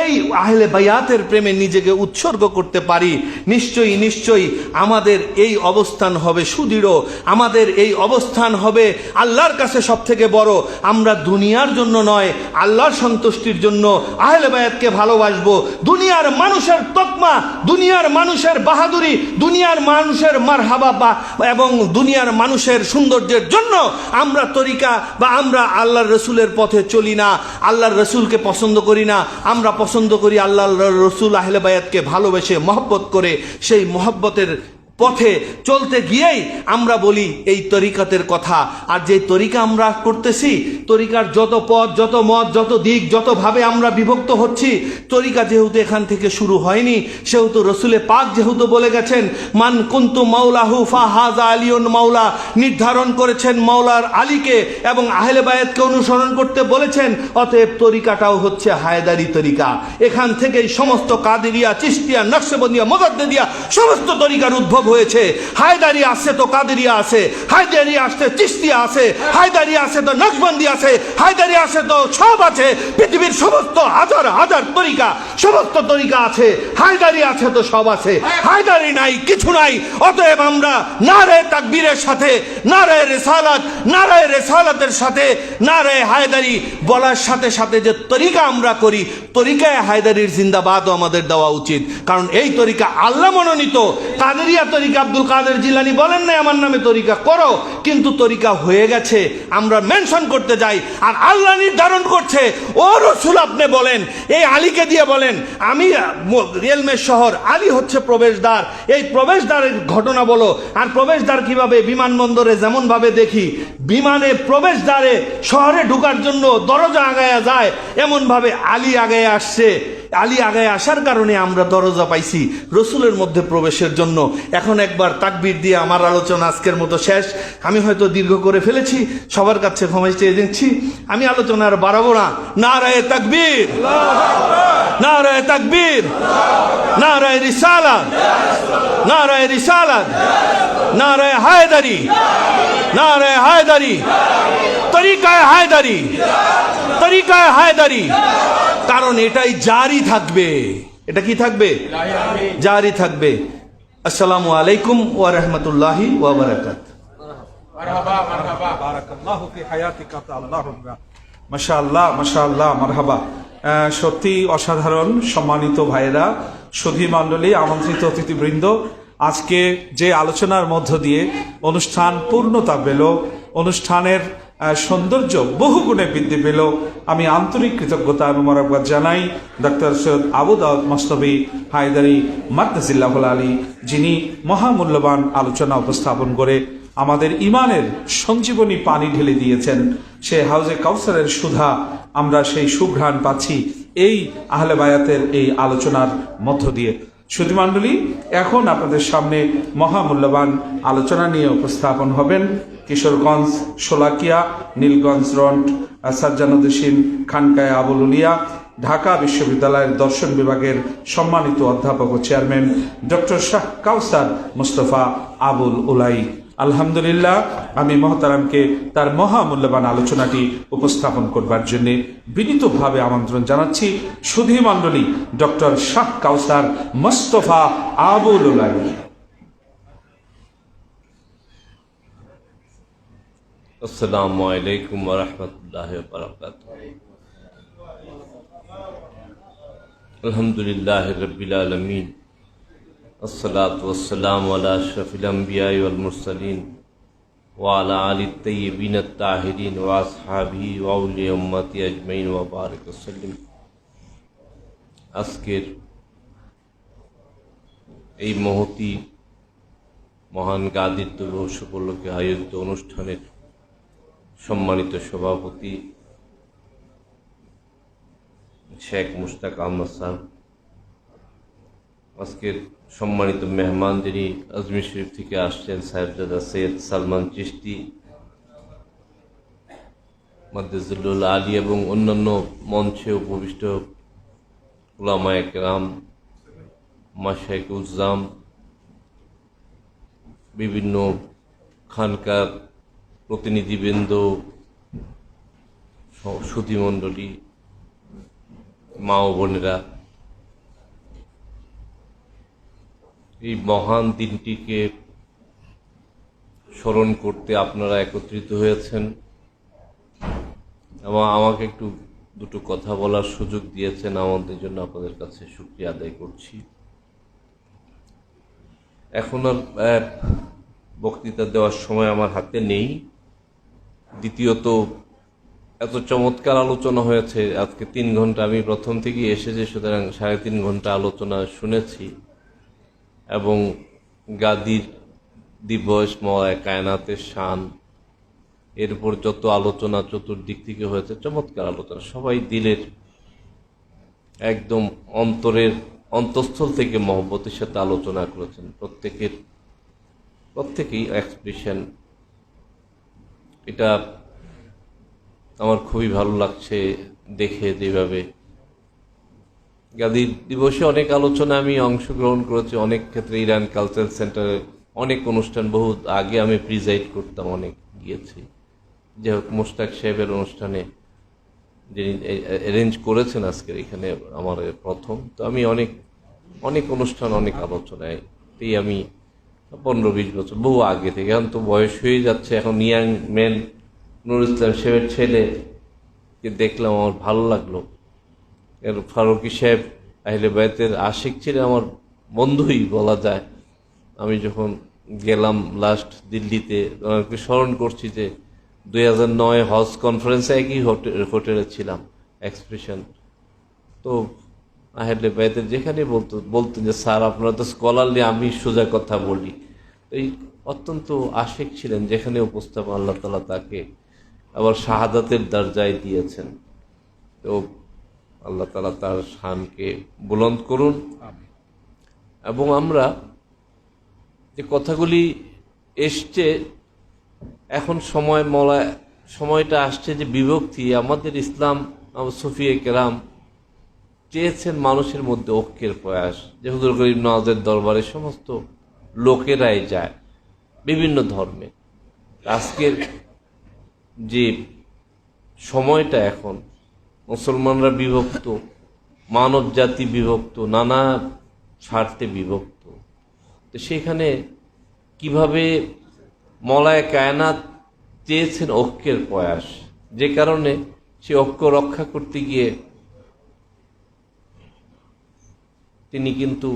এই আহলে বায়াতের প্রেমে নিজেকে উৎসর্গ করতে পারি, নিশ্চয়ই নিশ্চয়ই আমাদের এই অবস্থান হবে সুদৃঢ়, আমাদের এই অবস্থান হবে আল্লাহর কাছে সব থেকে বড়। আমরা দুনিয়ার জন্য নয়, আল্লাহর সন্তুষ্টির জন্য আহলে বায়াতকে ভালোবাসবো। দুনিয়ার মানুষের তকমা, দুনিয়ার মানুষের বাহাদুরি, দুনিয়ার মানুষের মারহাবা এবং দুনিয়ার মানুষের সৌন্দর্যের জন্য আমরা তরিকা বা আমরা আল্লাহর রসুলের পথে চলি না, আল্লাহর রসুলকে পছন্দ করি না। আমরা পছন্দ করি আল্লাহর রসুল আহলে বায়াতকে ভালোবেসে মহব্বত করে, সেই মহব্বতের পথে চলতে গিয়েই আমরা বলি এই তরিকাতের কথা। আর যে তরিকা আমরা করতেছি, তরিকার যত পথ, যত মত, যত দিক, যতভাবে আমরা বিভক্ত হচ্ছি, তরিকা যেহেতু এখান থেকে শুরু হয়নি, সেহেতু রসুলে পাক যেহেতু বলে গেছেন, মান কুনতু মাওলাহু ফাহাযা আলিউন মাওলা, নির্ধারণ করেছেন মাওলার আলীকে এবং আহলে বায়াতকে অনুসরণ করতে বলেছেন, অতএব তরিকাটাও হচ্ছে হায়দারি তরিকা। এখান থেকেই সমস্ত কাদেরিয়া, চিশতিয়া, নকশবন্দিয়া, মুজাদ্দিদিয়া সমস্ত তরিকার উদ্ভব হয়েছে। হায়দারি আছে তো কাদেরিয়া আছে, হায়দারি আসছে চিশতিয়া আছে, হায়দারি আছে তো নকশবন্দি আছে, হায়দারি আছে তো সব আছে। পৃথিবীর সমস্ত হাজার হাজার তরিকা, সমস্ত তরিকা আছে, হায়দারি আছে তো সব আছে, হায়দারি নাই কিছু নাই। অতএব আমরা নারে তাকবীরের সাথে, নারে রিসালাত, নারে রিসালাতের সাথে নারে হায়দারি বলার সাথে সাথে যে তরিকা আমরা করি, তরিকায় হায়দারির জিন্দাবাদও আমাদের দেওয়া উচিত, কারণ এই তরিকা আল্লাহ মনোনীত। কাদেরিয়া তরিকা আব্দুল কাদের জিলানী বলেন না আমার নামে তরিকা করো, কিন্তু তরিকা হয়ে গেছে, আমরা মেনশন করতে যাই। আর আল্লাহ নির্ধারণ করছে, ও রসুল আপনি বলেন, এই আলীকে দিয়ে বলেন, আমি রেলমের শহর, আলী হচ্ছে প্রবেশদ্বার, এই প্রবেশদ্বারের ঘটনা বলো। আর প্রবেশদ্বার কিভাবে? বিমানবন্দরে যেমন ভাবে দেখি বিমানে প্রবেশদ্বারে শহরে ঢোকার জন্য দরজা আগায়া যায়, এমন ভাবে আলী আগায় আসছে। আলী আগায় আসার কারণে আমরা দরজা পাইছি রসুলের মধ্যে প্রবেশের জন্য। এখন একবার তাকবীর দিয়ে আমার আলোচনা আজকের মতো শেষ। আমি হয়তো দীর্ঘ করে ফেলেছি, সবার কাছে ক্ষমা চেয়ে দিচ্ছি। আমি আলোচনা আর বাড়াবো না। নারায়ে তাকবীর। নারায়ে তাকবীর, নারায়ে রিসালাত, নারায়ে রিসালাত, নারায়ে হায়দারি, নারায়ে হায়দারি, তরিকায়ে হায়দারি, তরিকায়ে হায়দারি। কারণ এটাই জারি থাকবে। এটা কি থাকবে? জারি থাকবে। আসসালামু আলাইকুম ওয়া রাহমাতুল্লাহি ওয়া বারাকাতুহু। মাশাআল্লাহ, মাশাআল্লাহ, মারহাবা। সত্যি অসাধারণ। সম্মানিত ভাইয়েরা, সুধী মণ্ডলী, আমন্ত্রিত অতিথিবৃন্দ, আজকে যে আলোচনার মধ্য দিয়ে অনুষ্ঠান পূর্ণতা পেল, অনুষ্ঠানের সৌন্দর্য বহুগুণে বৃদ্ধি পেল, আমি আন্তরিক কৃতজ্ঞতা এবং মোবারকবাদ জানাই ডক্টর সৈয়দ আবু দাউদ মস্তফী হায়দারি মাদ্দাজিল্লাহুল আলী, যিনি মহামূল্যবান আলোচনা উপস্থাপন করে আমাদের ইমানের সঞ্জীবনী পানি ঢেলে দিয়েছেন। সে হাউজে কাউসারের সুধা আমরা সেই সুঘ্রাণ পাচ্ছি এই আহলে বায়াতের এই আলোচনার মধ্য দিয়ে। সুধীমণ্ডলী, এখন আপনাদের সামনে মহামূল্যবান আলোচনা নিয়ে উপস্থাপন হবেন কিশোরগঞ্জ, শোলাকিয়া, নীলগঞ্জ রোড, সাজ্জানুদ্দিন খানকায়ে আবুল উলিয়া, ঢাকা বিশ্ববিদ্যালয়ের দর্শন বিভাগের সম্মানিত অধ্যাপক ও চেয়ারম্যান ডক্টর শাহ কাউসার মুস্তফা আবুল উলাই। আলহামদুলিল্লাহ, আমি মহতারামকে তার মহামূল্যবান আলোচনাটি উপস্থাপন করবার জন্য বিনীতভাবে আমন্ত্রণ জানাচ্ছি। সুধী মণ্ডলী, ডক্টর শাহ কাউসার মুস্তফা আবুল উলাই। আসসালামু আলাইকুম ওয়া রাহমাতুল্লাহি ওয়া বারাকাতুহু। আলহামদুলিল্লাহি রাব্বিল আলামিন, আসসালাতু ওয়াসসালামু আলা আশরাফিল আমবিয়াই ওয়াল মুরসালিন ওয়া আলা আলিত তাইয়্যিবিন আত-তাহিরিন ওয়া আসহাবিহি ওয়া আউলিয়া উম্মতি আজমাইন ওয়া বারিক ওয়াসাল্লিম। আজকের এই মহতি মহান গাদির দিবস উপলক্ষে আয়োজিত অনুষ্ঠানের সম্মানিত সভাপতি শেখ মুশতাক আহমদ স্যার, আজকের সম্মানিত মেহমান যিনি আজমির শরীফ থেকে আসছেন সাহেবজাদা সৈয়দ সালমান চিশতি মাদ্দাজিল্লুল আলী, এবং অন্যান্য মঞ্চে উপবিষ্ট উলামায়ে কেরাম, মাশায়েখ উজ্জাম, বিভিন্ন খানকার প্রতিনিধিবৃন্দ, সুধীমণ্ডলী, মা ও বোনেরা, এই মহান দিনটিকে স্মরণ করতে আপনারা একত্রিত হয়েছেন এবং আমাকে একটু দুটো কথা বলার সুযোগ দিয়েছেন। আমাদের জন্য আপনাদের কাছে শুকরিয়া আদায় করছি। এখন আর বক্তৃতা দেওয়ার সময় আমার হাতে নেই। দ্বিতীয়ত, এত চমৎকার আলোচনা হয়েছে আজকে 3 ঘন্টা, আমি প্রথম থেকেই এসেছি, সুতরাং 3.5 ঘন্টা আলোচনা শুনেছি এবং গাদির দিবস, মওলায়ে কায়নাতের শান, এরপর যত আলোচনা চতুর্দিক থেকে হয়েছে, চমৎকার আলোচনা। সবাই দিলের একদম অন্তরের অন্তঃস্থল থেকে মহব্বতের সাথে আলোচনা করেছেন। প্রত্যেকেই এক্সপ্রেশন, এটা আমার খুবই ভালো লাগছে দেখে। যেভাবে গাদি দিবসে অনেক আলোচনা আমি অংশগ্রহণ করেছি, অনেক ক্ষেত্রে ইরান কালচারাল সেন্টারে অনেক অনুষ্ঠান, বহু আগে আমি প্রিজাইড করতাম, অনেক গিয়েছি। যাই হোক, মুশতাক সাহেবের অনুষ্ঠানে যিনি অ্যারেঞ্জ করেছেন আজকের এখানে আমার প্রথম, তো আমি অনেক অনুষ্ঠান, অনেক আলোচনায় আমি 15-20 বছর বহু আগে থেকে, এখন তো বয়স হয়ে যাচ্ছে, এখন ইয়াং ম্যান নুরুল ইসলাম সাহেবের ছেলেকে দেখলাম, আমার ভালো লাগলো। এর ফারুকী সাহেব আহলে বায়তের আশিক ছিলেন, আমার বন্ধুই বলা যায়। আমি যখন গেলাম লাস্ট দিল্লিতে, ওনাকে স্মরণ করছি যে 2009 হজ কনফারেন্সে একই হোটেলে ছিলাম, এক্সপ্রেশন। তো আহলে বায়তের যেখানে বলতেন যে স্যার আপনারা তো স্কলারলি, আমি সোজা কথা বলি, এই অত্যন্ত আশিক ছিলেন। যেখানে উপস্থাপন আল্লাহ তাআলা তাকে আবার শাহাদাতের দরজায় দিয়েছেন। তো আল্লাহ তাআলা তার শানকে বুলন্দ করুন। এবং আমরা যে কথাগুলি এসছে, এখন সময়টা আসছে যে বিভক্তি, আমাদের ইসলাম, সুফিয়ে কেরাম চেয়েছেন মানুষের মধ্যে ঐক্যের প্রয়াস, যে হুজুর গরিব নওয়াজের দরবারে সমস্ত লোকেরাই যায় বিভিন্ন ধর্মে। আজকের যে সময়টা এখন মুসলমানরা বিভক্ত, মানব জাতি বিভক্ত, নানা স্বার্থে বিভক্ত, তো সেখানে কিভাবে মওলায়ে কায়নাত চেয়েছেন ঐক্যের প্রয়াস, যে কারণে সে ঐক্য রক্ষা করতে গিয়ে তিনি কিন্তু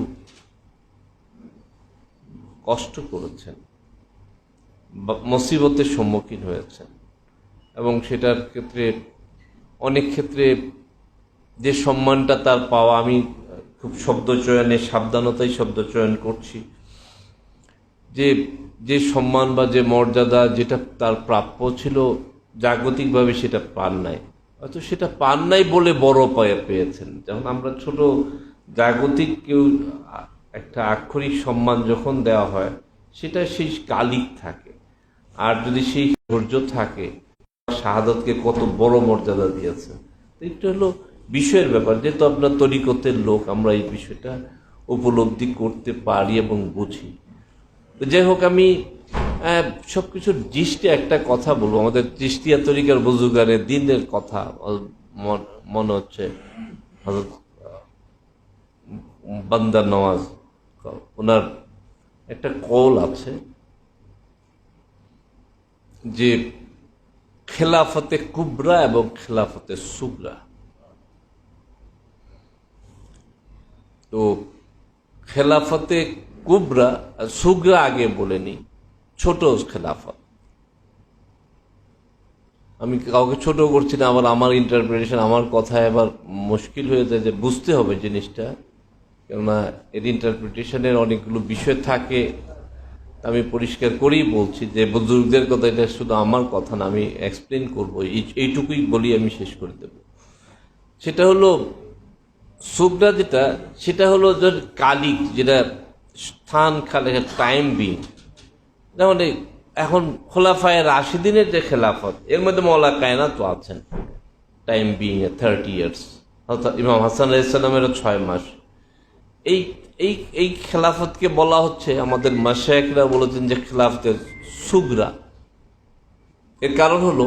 কষ্ট করেছেন, মুসিবতের সম্মুখীন হয়েছেন, এবং সেটার ক্ষেত্রে অনেক ক্ষেত্রে যে সম্মানটা তার পাওয়া, আমি খুব শব্দচয়নে সাবধানতাই শব্দচয়ন করছি, যে যে সম্মান বা যে মর্যাদা যেটা তার প্রাপ্য ছিল জাগতিকভাবে সেটা পান নাই, হয়তো সেটা পান নাই বলে বড় পায়ে পেয়েছেন। যখন আমরা ছোট, জাগতিক কেউ একটা আক্ষরিক সম্মান যখন দেওয়া হয় সেটা সেই কালিক থাকে, আর যদি সেই ধৈর্য থাকে, শাহাদাতকে কত বড় মর্যাদা দিয়েছে। তো এটা হলো বিষয়ের ব্যাপার, যেহেতু আপনার তরিকতের লোক, আমরা এই বিষয়টা উপলব্ধি করতে পারি এবং বুঝি। তো যাই হোক, আমি সবকিছুর দৃষ্টি একটা কথা বলবো, আমাদের চিশতিয়া তরিকার বুজুর্গানের দিনের কথা মনে হচ্ছে। হযরত বান্দা নওয়াজ, ওনার একটা কওল আছে যে খেলাফতে কুবরা এবং খেলাফতে সুগরা। তো খেলাফতে কুবরা, সুগরা আগে বলেনি, ছোট খেলাফত। আমি কাউকে ছোট করছি না, আবার আমার ইন্টারপ্রিটেশন, আমার কথায় আবার মুশকিল হয়ে যায়, যে বুঝতে হবে জিনিসটা, কেননা এর ইন্টারপ্রিটেশনের অনেকগুলো বিষয় থাকে। আমি পরিষ্কার করেই বলছি যে বুজুর্গদের কথা, এটা শুধু আমার কথা না, আমি এক্সপ্লেন করবো, এইটুকুই বলি, আমি শেষ করে দেব। সেটা হলো সুগরা, যেটা সেটা হলো যে কালিক, যেটা স্থান খালে টাইম বিং। যেমন এখন খোলাফায়ে রাশিদিনের যে খেলাফত, এর মধ্যে মওলানা কায়নাত তো আছেন, টাইম বিং 30 ইয়ার্স, অর্থাৎ ইমাম হাসান আলাইহিস সালামেরও 6 মাস। এই এই এই খেলাফতকে বলা হচ্ছে, আমাদের মাশায়েখরা বলেছেন যে খেলাফতের সুগরা। এর কারণ হলো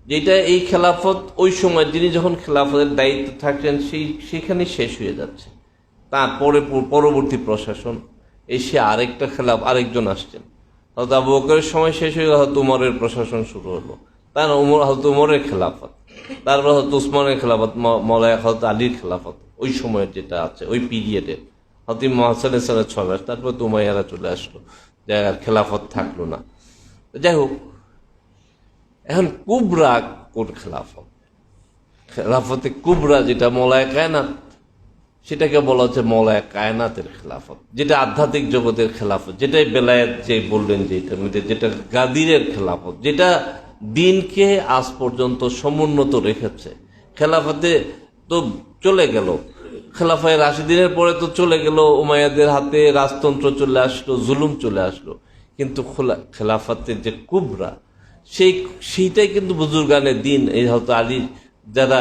যেটা এই খেলাফত ওই সময় যিনি যখন খেলাফতের দায়িত্ব থাকছেন সেখানে শেষ হয়ে যাচ্ছে, তারপরে পরবর্তী প্রশাসন এসে আরেকজন আসছেন, হয়তো আবু বকরের সময় শেষ হয়ে হয়তো উমরের প্রশাসন শুরু হলো, তার হয়তো উমরের খেলাফত, তারপর হয়তো উসমানের খেলাফত, মওলানা হযরত আলীর খেলাফত, ওই সময়ের যেটা আছে ওই পিরিয়ডে হয়তো ইমাম হাসান আলাইহিস সালামের 6 মাস, তারপর তো উমাইয়ারা চলে আসলো, যার খেলাফত থাকলো না। যাই হোক, এখন কুবরা কোন খেলাফত? খেলাফতে কুবরা যেটা মওলানা কায়নাত, সেটাকে বলা হচ্ছে মওলানা কায়নাতের খেলাফত, যেটা আধ্যাত্মিক জগতের খেলাফত, যেটাই বেলায়েত যে বললেন, যেটা গাদিরের খেলাফত, যেটা দিনকে আজ পর্যন্ত সমুন্নত রেখেছে। খেলাফতে তো চলে গেল, খেলাফায়ে রাশিদিনের পরে তো চলে গেল, উমাইয়াদের হাতে রাজতন্ত্র চলে আসলো, জুলুম চলে আসলো, কিন্তু খেলাফতের যে কুবরা, সেইটাই কিন্তু বুজুর্গানের দিন, এই হয়তো আলী, যারা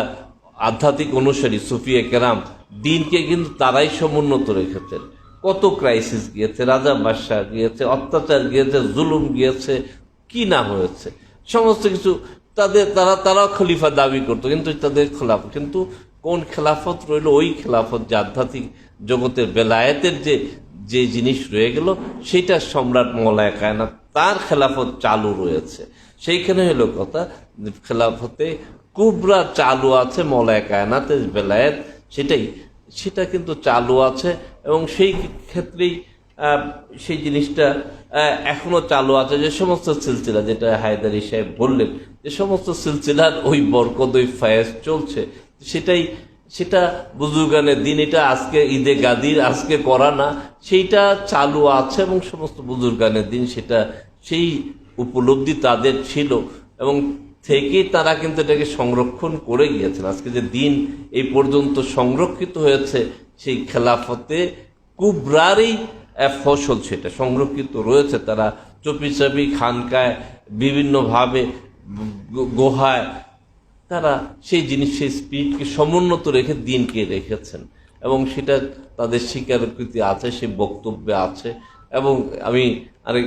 আধ্যাত্মিক অনুসারী সুফিয়ে কেরাম, দিনকে কিন্তু তারাই সমুন্নত রেখেছেন। কত ক্রাইসিস গিয়েছে, রাজা বাদশাহ গিয়েছে, অত্যাচার গিয়েছে, জুলুম গিয়েছে, কি না হয়েছে, সমস্ত কিছু তারাও খলিফা দাবি করতো, কিন্তু তাদের খেলাফত, কিন্তু কোন খেলাফত রইল? ওই খেলাফত যে আধ্যাত্মিক জগতের বেলায়েতের যে জিনিস রয়ে গেল, সেইটা সম্রাট মওলানা কায়নাত, তার খেলাফত চালু রয়েছে। সেইখানে হলো কথা, খেলাফতে কুবরা চালু আছে, মওলানা কায়নাতের বেলায়েত সেটা কিন্তু চালু আছে, এবং সেই ক্ষেত্রেই সেই জিনিসটা এখনো চালু আছে। যে সমস্ত সিলসিলা, যেটা হায়দারি সাহেব বললেন, যে সমস্ত সিলসিলার ওই বরকত, ওই ফায়েজ চলছে, সেটা বুজুর্গানের দিন, এটা আজকে ঈদে গাদির আজকে করা না, সেইটা চালু আছে, এবং সমস্ত বুজুর্গানের দিন সেটা সেই উপলব্ধি তাদের ছিল, এবং থেকেই তারা কিন্তু এটাকে সংরক্ষণ করে গিয়েছেন। আজকে যে দিন এই পর্যন্ত সংরক্ষিত হয়েছে, সেই খেলাফতে কুবরারই ফসল, সেটা সংরক্ষিত রয়েছে। তারা চুপি চাপি খানকায়, বিভিন্নভাবে গুহায় তারা সেই জিনিস, সেই স্পিরিটকে সমুন্নত রেখে দিনকে রেখেছেন, এবং সেটা তাদের স্বীকারোক্তি আছে, সে বক্তব্যে আছে। এবং আমি আরেক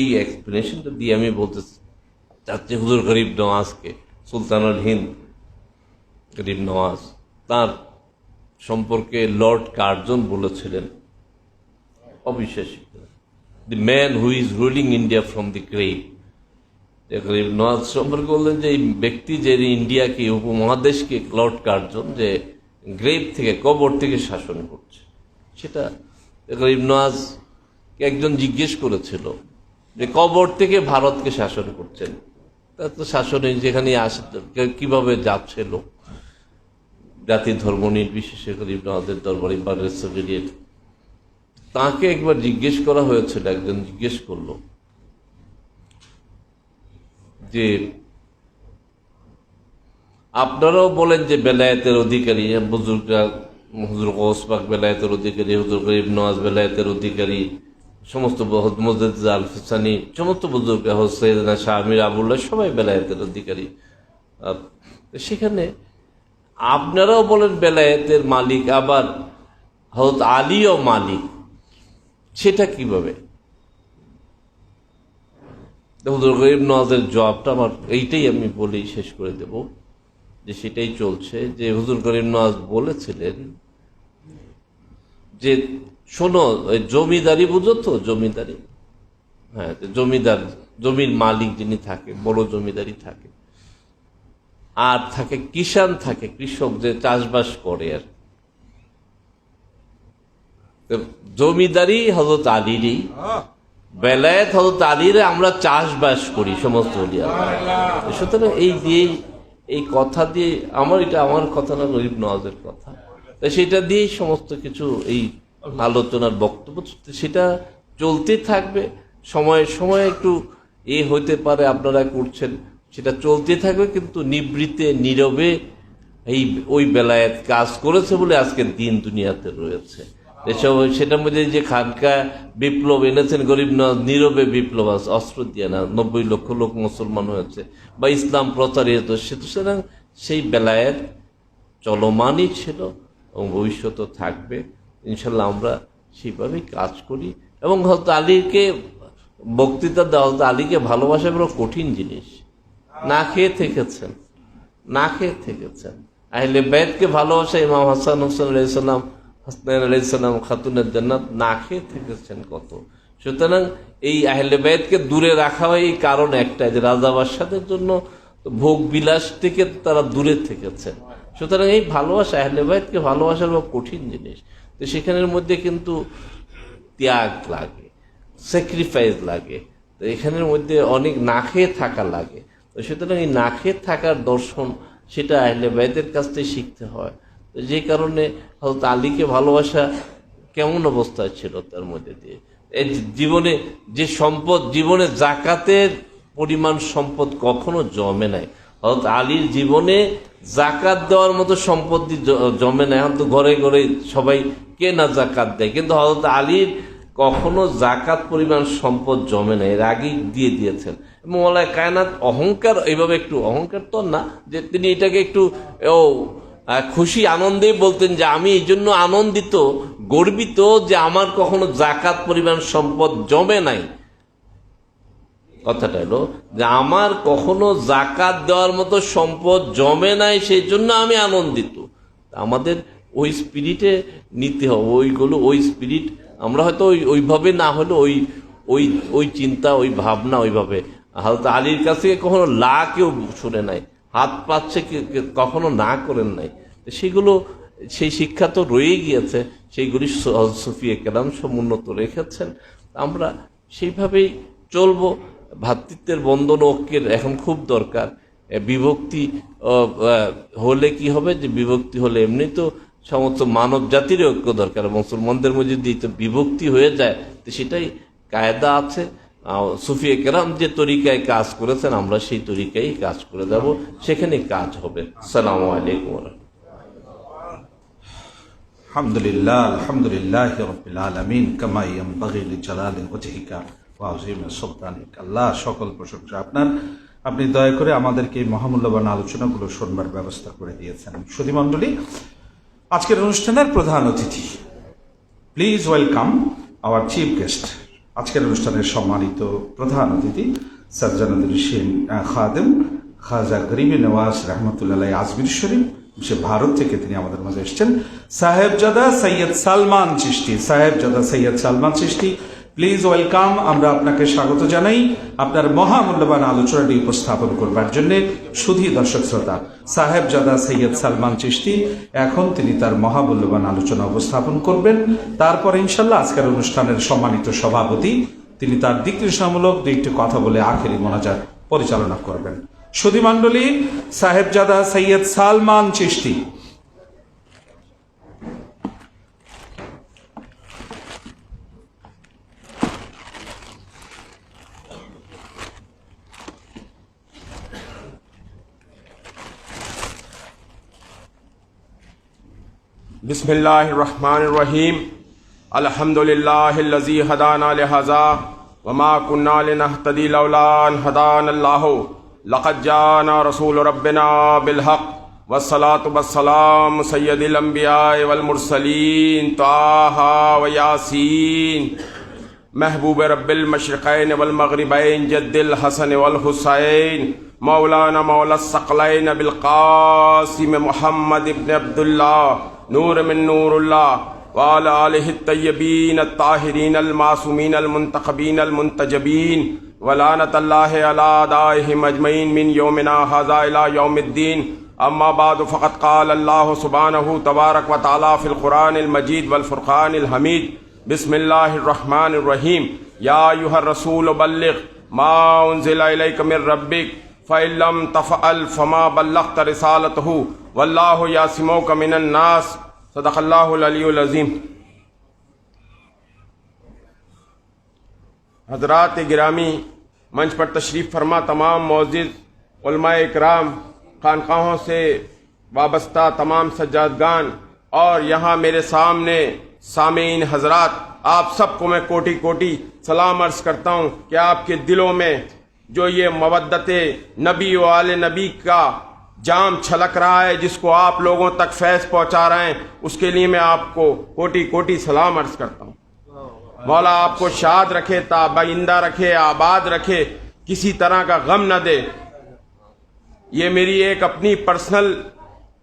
এই এক্সপ্লেনেশনটা দিয়ে আমি বলতে চাচ্ছি, হুজুর গরিব নওয়াজকে, সুলতানুল হিন্দ গরিব নওয়াজ, তার সম্পর্কে লর্ড কার্জন বলেছিলেন অবিশ্বাসী, the man who is ruling India from the grave. গরিব নওয়াজ সম্পর্কে বললেন যে এই ব্যক্তি যে ইন্ডিয়াকে, উপমহাদেশকে, লর্ড কার্জন যে গ্রেভ থেকে, কবর থেকে শাসন করছে। সেটা গরিব নওয়াজকে একজন জিজ্ঞেস করেছিল যে কবর থেকে ভারতকে শাসন করছেন, তার তো শাসনে যেখানে আসে কিভাবে যাচ্ছে লোক, জাতি ধর্ম নির্বিশেষে গরিব নওয়াজের দরবারে বারের, তাকে একবার জিজ্ঞেস করা হয়েছিল, একজন জিজ্ঞেস করলো যে আপনারাও বলেন যে বেলায়েতের অধিকারী, বুজুর্গরা, হুজুর গৌস পাক বেলায়েতের অধিকারী, হুজুর গরিব নওয়াজ বেলায়েতের অধিকারী, সমস্ত মুজাদ্দিদ আল ফিসানি, সমস্ত বুজুর্গরা, হোসেন শাহ আমির আবুল্লাহ সবাই বেলায়েতের অধিকারী। সেখানে আপনারাও বলেন বেলায়েতের মালিক, আবার হযরত আলীও মালিক, সেটা কিভাবে? হুজুর গরিব নওয়াজের জবাবটা আমার এইটাই, আমি বলেই শেষ করে দেব যে সেটাই চলছে, যে হুজুর গরিব নওয়াজ বলেছিলেন যে শোনো, জমিদারি বুঝো তো, জমিদারি, হ্যাঁ, জমিদার, জমির মালিক যিনি থাকে, বড় জমিদারি থাকে, আর থাকে কিষান, থাকে কৃষক, যে চাষবাস করে। আর জমিদারি হযরত আলীরই, বেলায়েত হযরত আলীর, আমরা চাষবাস করি সমস্ত ওলিয়া। সুতরাং এই দিয়েই, এই কথা দিয়ে, আমার কথা না, গরিব নওয়াজের কথা, তাই সেটা দিয়েই সমস্ত কিছু এই আলোচনার বক্তব্য, সেটা চলতে থাকবে। সময়ে সময়ে একটু হইতে পারে, আপনারা করছেন, সেটা চলতে থাকবে, কিন্তু নিবৃত্তে নীরবে ওই বেলায়েত কাজ করেছে বলে আজকের দিন দুনিয়াতে রয়েছে। এসব সেটার মধ্যে যে খানকা বিপ্লব এনেছেন গরিব নওয়াজ, নীরবে বিপ্লব, অস্ত্র দিয়ে না, 90 লক্ষ লোক মুসলমান হয়েছে, বা ইসলাম প্রচারিত, সুতরাং সেই বেলায়েত চলমানই ছিল এবং ভবিষ্যতেও থাকবে ইনশাল্লাহ। আমরা সেইভাবেই কাজ করি, এবং হযরত আলীকে বক্তৃতা দেওয়া, হযরত আলীকে ভালোবাসা বড় কঠিন জিনিস। না খেয়ে থেকেছেন, না খেয়ে থেকেছেন। আহলে বাইতকে ভালোবাসা, ইমাম হাসান হোসেন আলাইহিস সালাম, হাসনাইন আলাইহিস সালাম, খাতুনের জান্নাত, না খেয়ে থেকেছেন কত। সুতরাং এই আহলে বাইতকে দূরে রাখা হয় এই কারণ একটাই, যে রাজা বাদশাদের জন্য ভোগ বিলাস থেকে তারা দূরে থেকেছেন। সুতরাং এই ভালোবাসা, আহলে বাইতকে ভালোবাসার বড় কঠিন জিনিস। তো সেখানের মধ্যে কিন্তু ত্যাগ লাগে, স্যাক্রিফাইস লাগে, তো এখানের মধ্যে অনেক না খেয়ে থাকা লাগে। তো সুতরাং এই না খেয়ে থাকার দর্শন, সেটা আহলে বাইতের কাছ থেকে শিখতে হয়। তো যে কারণে হযরত আলীকে ভালোবাসা কেমন অবস্থায় ছিল তার মধ্যে দিয়ে, এই জীবনে যে সম্পদ, জীবনে জাকাতের পরিমাণ সম্পদ কখনো জমে নাই। হযরত আলীর জীবনে জাকাত দেওয়ার মতো সম্পত্তি জমে নাই। এখন তো ঘরে ঘরে সবাই কে না জাকাত দেয়, কিন্তু হযরত আলীর কখনো জাকাত পরিমাণ সম্পদ জমে নাই, এর আগেই দিয়ে দিয়েছেন। এবং মওলানা কায়নাত অহংকার, এইভাবে একটু অহংকার তো না, যে তিনি এটাকে একটু খুশি আনন্দে বলতেন যে আমি এই জন্য আনন্দিত, গর্বিত যে আমার কখনো জাকাত পরিমাণ সম্পদ জমে নাই। কথাটা হলো যে আমার কখনো জাকাত দেওয়ার মতো সম্পদ জমে নাই, সেই জন্য আমি আনন্দিত। আমাদের ওই স্পিরিটে নিতে হবে, ওইগুলো, ওই স্পিরিট আমরা হয়তো ওইভাবে না হলে ওই চিন্তা, ওই ভাবনা ওইভাবে। হযরত আলীর কাছে কখনো লা কেউ শুনে নাই, হাত পাচ্ছে কখনো না করেন নাই। সেগুলো, সেই শিক্ষা তো রয়েই গিয়েছে, সেইগুলি সুফিয়ে কেরাম সমুন্নত রেখেছেন। আমরা সেইভাবেই চলবো। ভ্রাতৃত্বের বন্ধন, ঐক্যের এখন খুব দরকার। বিভক্তি হলে কি হবে, যে বিভক্তি হলে এমনি তো সমস্ত মানব জাতির ঐক্য দরকার, মুসলমানদের মধ্যে যদি বিভক্তি হয়ে যায়, তো সেটাই কায়দা আছে। সুফিয়ে কেরাম যে তরিকায় কাজ করেছেন, আমরা সেই তরিকায় কাজ করে যাব, সেখানে কাজ হবে। আসসালামু আলাইকুম। আলহামদুলিল্লাহ, আলহামদুলিল্লাহ রাব্বিল আলামিন, কামা ইয়ানবাগি লিজালালি ওয়াজহিকা ওয়া আযীমি সুলতানিক। আল্লাহ, সকল প্রশংসা আপনার। আপনি দয়া করে আমাদেরকে এই মহামূল্যবান আলোচনাগুলো শুনবার ব্যবস্থা করে দিয়েছেন। সুধীমণ্ডলী, আজকের অনুষ্ঠানের প্রধান অতিথি, please welcome hour chief guest. আজকের অনুষ্ঠানের সম্মানিত প্রধান অতিথি সজ্জানুদ্দিন হোসেন খাদেম খাজা গরিবে নওয়াজ রহমতুল্লাহ আজমির শরীফ, সে ভারত থেকে তিনি আমাদের মাঝে এসেছেন। Sahibzada Syed Salman Chishti, Sahibzada Syed Salman Chishti, please welcome. আমরা আপনাকে স্বাগত জানাই আপনার মহামূল্যবান আলোচনাটি উপস্থাপন করবার জন্য। সুধী দর্শক শ্রোতা, সাহেবজাদা সৈয়দ সালমান চিশতি এখন তিনি তার মহামূল্যবান আলোচনা উপস্থাপন করবেন। তারপর ইনশাল্লাহ আজকের অনুষ্ঠানের সম্মানিত সভাপতি তিনি তার দিক নির্দেশনামূলক দুইটি কথা বলে আখেরি মোনাজাত পরিচালনা করবেন। সুধীমণ্ডলী, সাহেবজাদা সৈয়দ সালমান চিশতি। बिस्मिल्लाहिर्रहमानिर्रहीम अल्हम्दुलिल्लाहिल्लज़ी हदाना लिहाज़ा वमा कुन्ना लिनहतदी लौला अन हदानल्लाहु लक़द जाना रसूल रब्बिना बिलहक़ वस्सलातु वस्सलाम सय्यदिल अंबिया वल मुरसलीन ताहा व यासीन महबूब रब्बिल मशरिक़ैन वल मग़रिबैन जद्दिल हसन वल हुसैन मौलाना मौला सकलैन बिल क़ासिम मुहम्मद इब्न अब्दुल्लाह नूर मिन नूरुल्लाह वाला आलिहि तय्यबीन अत्ताहिरीन अलमासूमीन अलमुंतखबीन अलमुंतजबीन वलानतल्लाहि अला दाइहिम अजमईन मिन यौमिना हाज़ा इला यौमिद्दीन अम्मा बाद फ़क़द क़ाल अल्लाहु सुब्हानहु तबारक व तआला फ़िल क़ुरानिल मजीद वल फ़ुरक़ानिल हमीद बिस्मिल्लाहिर रहमानिर रहीम या अय्युहर रसूल बल्लिग़ मा उन्ज़िला इलैका मिर रब्बिक फ़इन लम तफ़अल फ़मा बल्लग़्ता रिसालतहु वल्लाहु यासिमुका मिनन नास सदक़ल्लाहुल अलीयुल अज़ीम। हज़रात गिरामी, मंच पर तशरीफ़ फरमा तमाम मौज़िज़ उलमाए इकराम, खानकाहों से वाबस्ता तमाम सज्जादगान और यहाँ मेरे सामने सामीन हज़रात, आप सबको मैं कोटि कोटि सलाम अर्ज़ करता हूँ कि आपके दिलों में जो ये मवद्दत नबी व आले नबी का जाम छलक रहा है, जिसको आप लोगों तक फैज़ पहुँचा रहे हैं, उसके लिए मैं आपको कोटि कोटि सलाम अर्ज़ करता हूँ। मौला आपको शाद रखे, ताबाइंदा रखे, आबाद रखे, किसी तरह का गम न दे। ये मेरी एक अपनी पर्सनल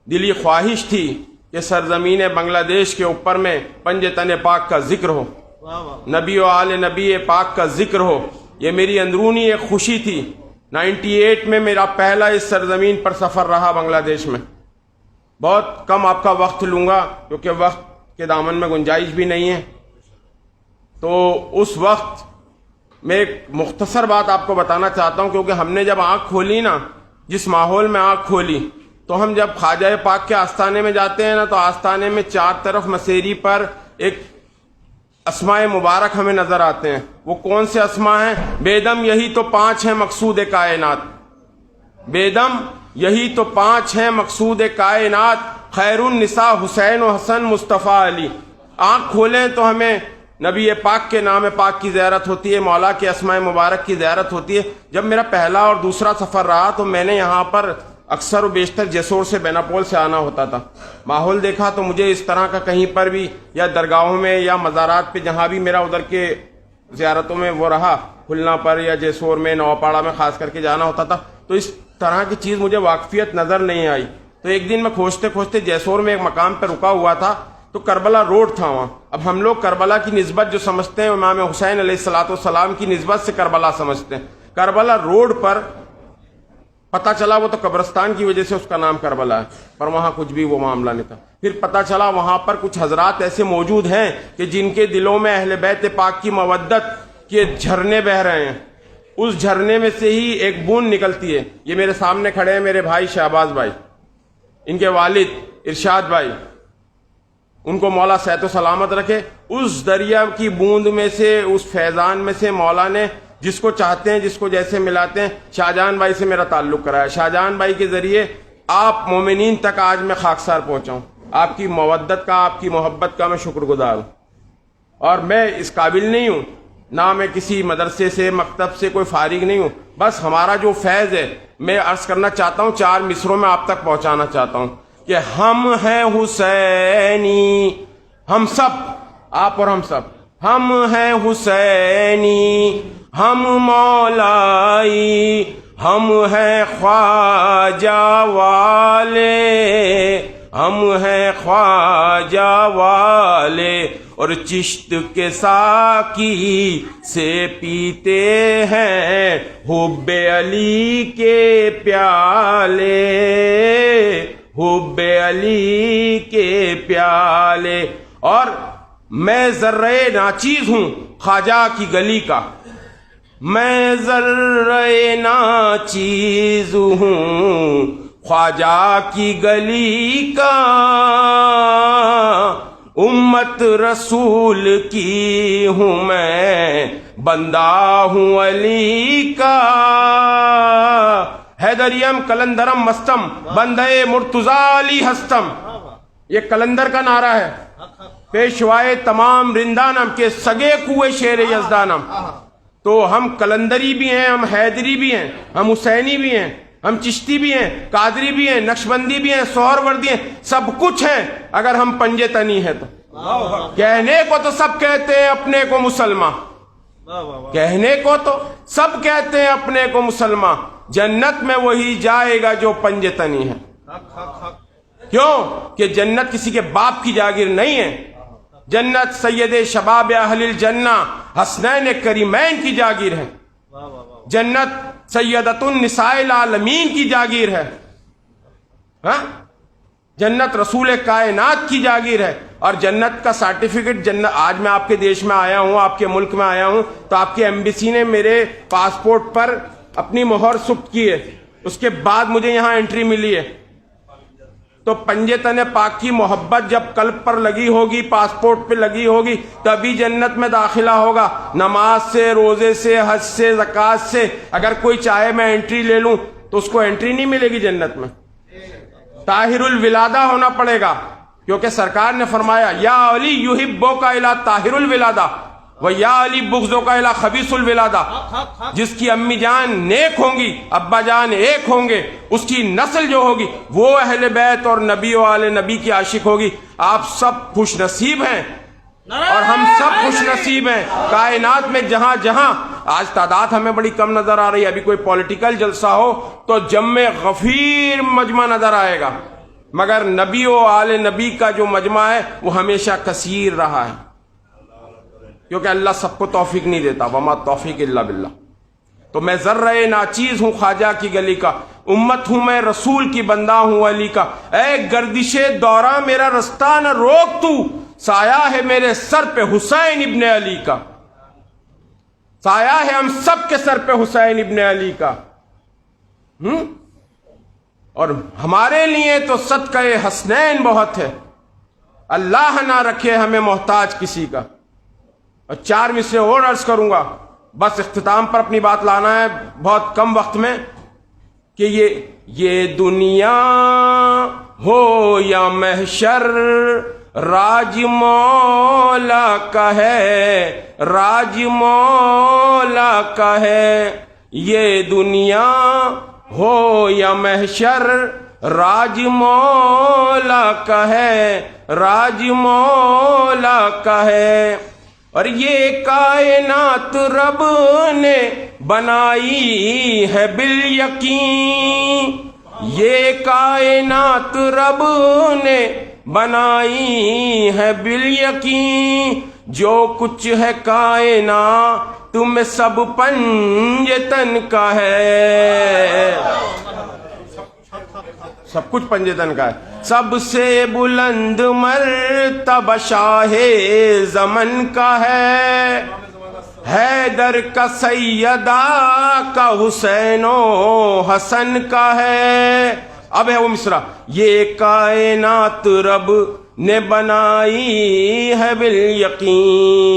दिली ख्वाहिश थी कि सरजमीन बांग्लादेश के ऊपर में पंज तने पाक का जिक्र हो, नबी व आले नबी पाक का जिक्र हो। ये मेरी अंदरूनी एक खुशी थी। 98 में मेरा पहला इस सरजमीन पर सफ़र रहा बांग्लादेश में। बहुत कम आपका वक्त लूँगा क्योंकि वक्त के दामन में गुंजाइश भी नहीं है। तो उस वक्त मैं एक मुख्तसर बात आपको बताना चाहता हूँ, क्योंकि हमने जब आँख खोली ना, जिस माहौल में आँख खोली, तो हम जब ख्वाजा पाक के आस्थाने में जाते हैं ना, तो आस्थाने में चार तरफ मसेरी पर एक अस्माए मुबारक हमें नजर आते हैं। वो कौन से अस्मा हैं? बेदम यही तो 5 हैं मकसूद कायनात, बेदम यही तो 5 हैं मकसूद कायनात, खैरुन निसा हुसैन व हसन मुस्तफ़ा अली। आँख खोलें तो हमें नबी पाक के नाम पाक की ज़ियारत होती है, मौला के अस्माए मुबारक की ज़ियारत होती है। जब मेरा पहला और दूसरा सफ़र रहा तो मैंने यहाँ पर अक्सर व बेशतर जैसोर से बेनापोल से आना होता था। माहौल देखा तो मुझे इस तरह का कहीं पर भी, या दरगाहों में या मज़ारात पे, जहाँ भी मेरा उधर के ज़ियारतों में वो रहा, खुलना पर या जैसोर में, नौपाड़ा में ख़ास करके जाना होता था, तो इस तरह की चीज़ मुझे वाकफियत नज़र नहीं आई। तो एक दिन मैं खोजते खोजते जैसोर में एक मकाम पर रुका हुआ था, तो करबला रोड था वहाँ। अब हम लोग करबला की निस्बत जो समझते हैं, इमाम हुसैन अलैहिस्सलाम की निस्बत से करबला समझते हैं। करबला रोड पर पता चला वो तो कब्रिस्तान की वजह से उसका नाम करबला है, पर वहाँ कुछ भी वो मामला नहीं था। फिर पता चला वहाँ पर कुछ हजरात ऐसे मौजूद हैं कि जिनके दिलों में अहले बैत पाक की मवद्दत के झरने बह रहे हैं। उस झरने में से ही एक बूंद निकलती है। ये मेरे सामने खड़े हैं मेरे भाई शहबाज भाई, इनके वालिद इरशाद भाई, उनको मौला सेहत सलामत रखे। उस दरिया की बूंद में से, उस फैज़ान में से मौला ने जिसको चाहते हैं, जिसको जैसे मिलाते हैं, शाहजहां भाई से मेरा ताल्लुक कराया। शाहजहां भाई के जरिए आप मोमिनीन तक आज मैं खाकसार पहुंचा हूँ। आपकी मवद्दत का, आपकी मोहब्बत का मैं शुक्रगुजार हूँ। और मैं इस काबिल नहीं हूँ نہ میں کسی مدرسے سے مکتب سے کوئی فارغ نہیں ہوں. بس ہمارا جو فیض ہے میں عرض کرنا چاہتا ہوں, 4 مصروں میں آپ تک پہنچانا چاہتا ہوں کہ ہم ہیں حسینی, ہم سب, آپ اور ہم ہیں حسینی, ہم مولائی, ہم ہیں خواجہ والے, ہم ہیں خواجہ والے, اور چشت کے ساقی سے پیتے ہیں حب علی کے پیالے, حب علی کے پیالے. اور میں ذرہ ناچیز ہوں خواجہ کی گلی کا, میں ذرہ ناچیز ہوں خواجہ کی گلی کا, امت رسول کی ہوں میں, بندہ ہوں علی کا. حیدریم کلندرم مستم بندے مرتضیٰ علی ہستم, یہ کلندر کا نعرہ ہے. پیشوائے تمام رندانم کے سگے کوئے شیر یزدانم. تو ہم کلندری بھی ہیں, ہم حیدری بھی ہیں, ہم حسینی بھی ہیں, ہم چشتی بھی ہیں, قادری بھی ہیں, نقشبندی بھی ہیں, سہروردی ہیں, سب کچھ ہیں اگر ہم پنجے تنی ہیں تو. کہنے کو تو سب کہتے ہیں اپنے کو مسلمان, کہنے کو تو سب کہتے ہیں اپنے کو مسلمان, جنت میں وہی جائے گا جو پنجے تنی ہے. کیوں کہ جنت کسی کے باپ کی جاگیر نہیں ہے, جنت سید شباب اہل الجنہ حسنین کریمین کی جاگیر ہے, جنت سیدۃ النساء العالمین کی جاگیر ہے, جنت رسول کائنات کی جاگیر ہے. اور جنت کا سرٹیفکیٹ جنت, آج میں آپ کے دیش میں آیا ہوں, آپ کے ملک میں آیا ہوں, تو آپ کی ایمبیسی نے میرے پاسپورٹ پر اپنی مہر ثبت کی ہے, اس کے بعد مجھے یہاں انٹری ملی ہے. تو پنجے تنے پاک کی محبت جب قلب پر لگی ہوگی, پاسپورٹ پہ لگی ہوگی, تبھی جنت میں داخلہ ہوگا. نماز سے, روزے سے, حج سے, زکوٰۃ سے اگر کوئی چاہے میں انٹری لے لوں تو اس کو انٹری نہیں ملے گی جنت میں. طاہر الولادہ ہونا پڑے گا, کیونکہ سرکار نے فرمایا یا علی یحبک الی طاہر الولادہ و یا علی بغضک الی خبیث الولادہ. جس کی امی جان نیک ہوں گی, ابا جان ایک ہوں گے, اس کی نسل جو ہوگی وہ اہل بیت اور نبی و آل نبی کی عاشق ہوگی. آپ سب خوش نصیب ہیں اور ہم سب خوش نصیب ہیں. کائنات میں جہاں جہاں آج تعداد ہمیں بڑی کم نظر آ رہی ہے, ابھی کوئی پولیٹیکل جلسہ ہو تو جمع غفیر مجمع نظر آئے گا, مگر نبی و آل نبی کا جو مجمع ہے وہ ہمیشہ کثیر رہا ہے, کیونکہ اللہ سب کو توفیق نہیں دیتا. وما توفیق الا باللہ. تو میں ذرہ ناچیز ہوں خواجہ کی گلی کا, امت ہوں میں رسول کی, بندہ ہوں علی کا. اے گردش دورہ میرا رستہ نہ روک تو, سایہ ہے میرے سر پہ حسین ابن علی کا, سایہ ہے ہم سب کے سر پہ حسین ابن علی کا. اور ہمارے لیے تو صدقہ حسنین بہت ہے, اللہ نہ رکھے ہمیں محتاج کسی کا. اور 4 مصرے اور عرض کروں گا, بس اختتام پر اپنی بات لانا ہے بہت کم وقت میں, کہ یہ دنیا ہو یا محشر راج مولا کا ہے, راج مولا کا ہے. یہ دنیا ہو یا محشر راج مولا کا ہے, راج مولا کا ہے. اور یہ کائنات رب نے بنائی ہے بالیقین, یہ کائنات رب نے بنائی ہے بالیقین. جو کچھ ہے کائنات میں سب پنجتن کا ہے, سب کچھ پنجتن کا ہے. سب سے بلند مرتبہ شاہ زمن کا ہے, حیدر کا سیدہ کا حسین و حسن کا ہے. اب ہے وہ مصرع, یہ کائنات رب نے بنائی ہے بالیقین،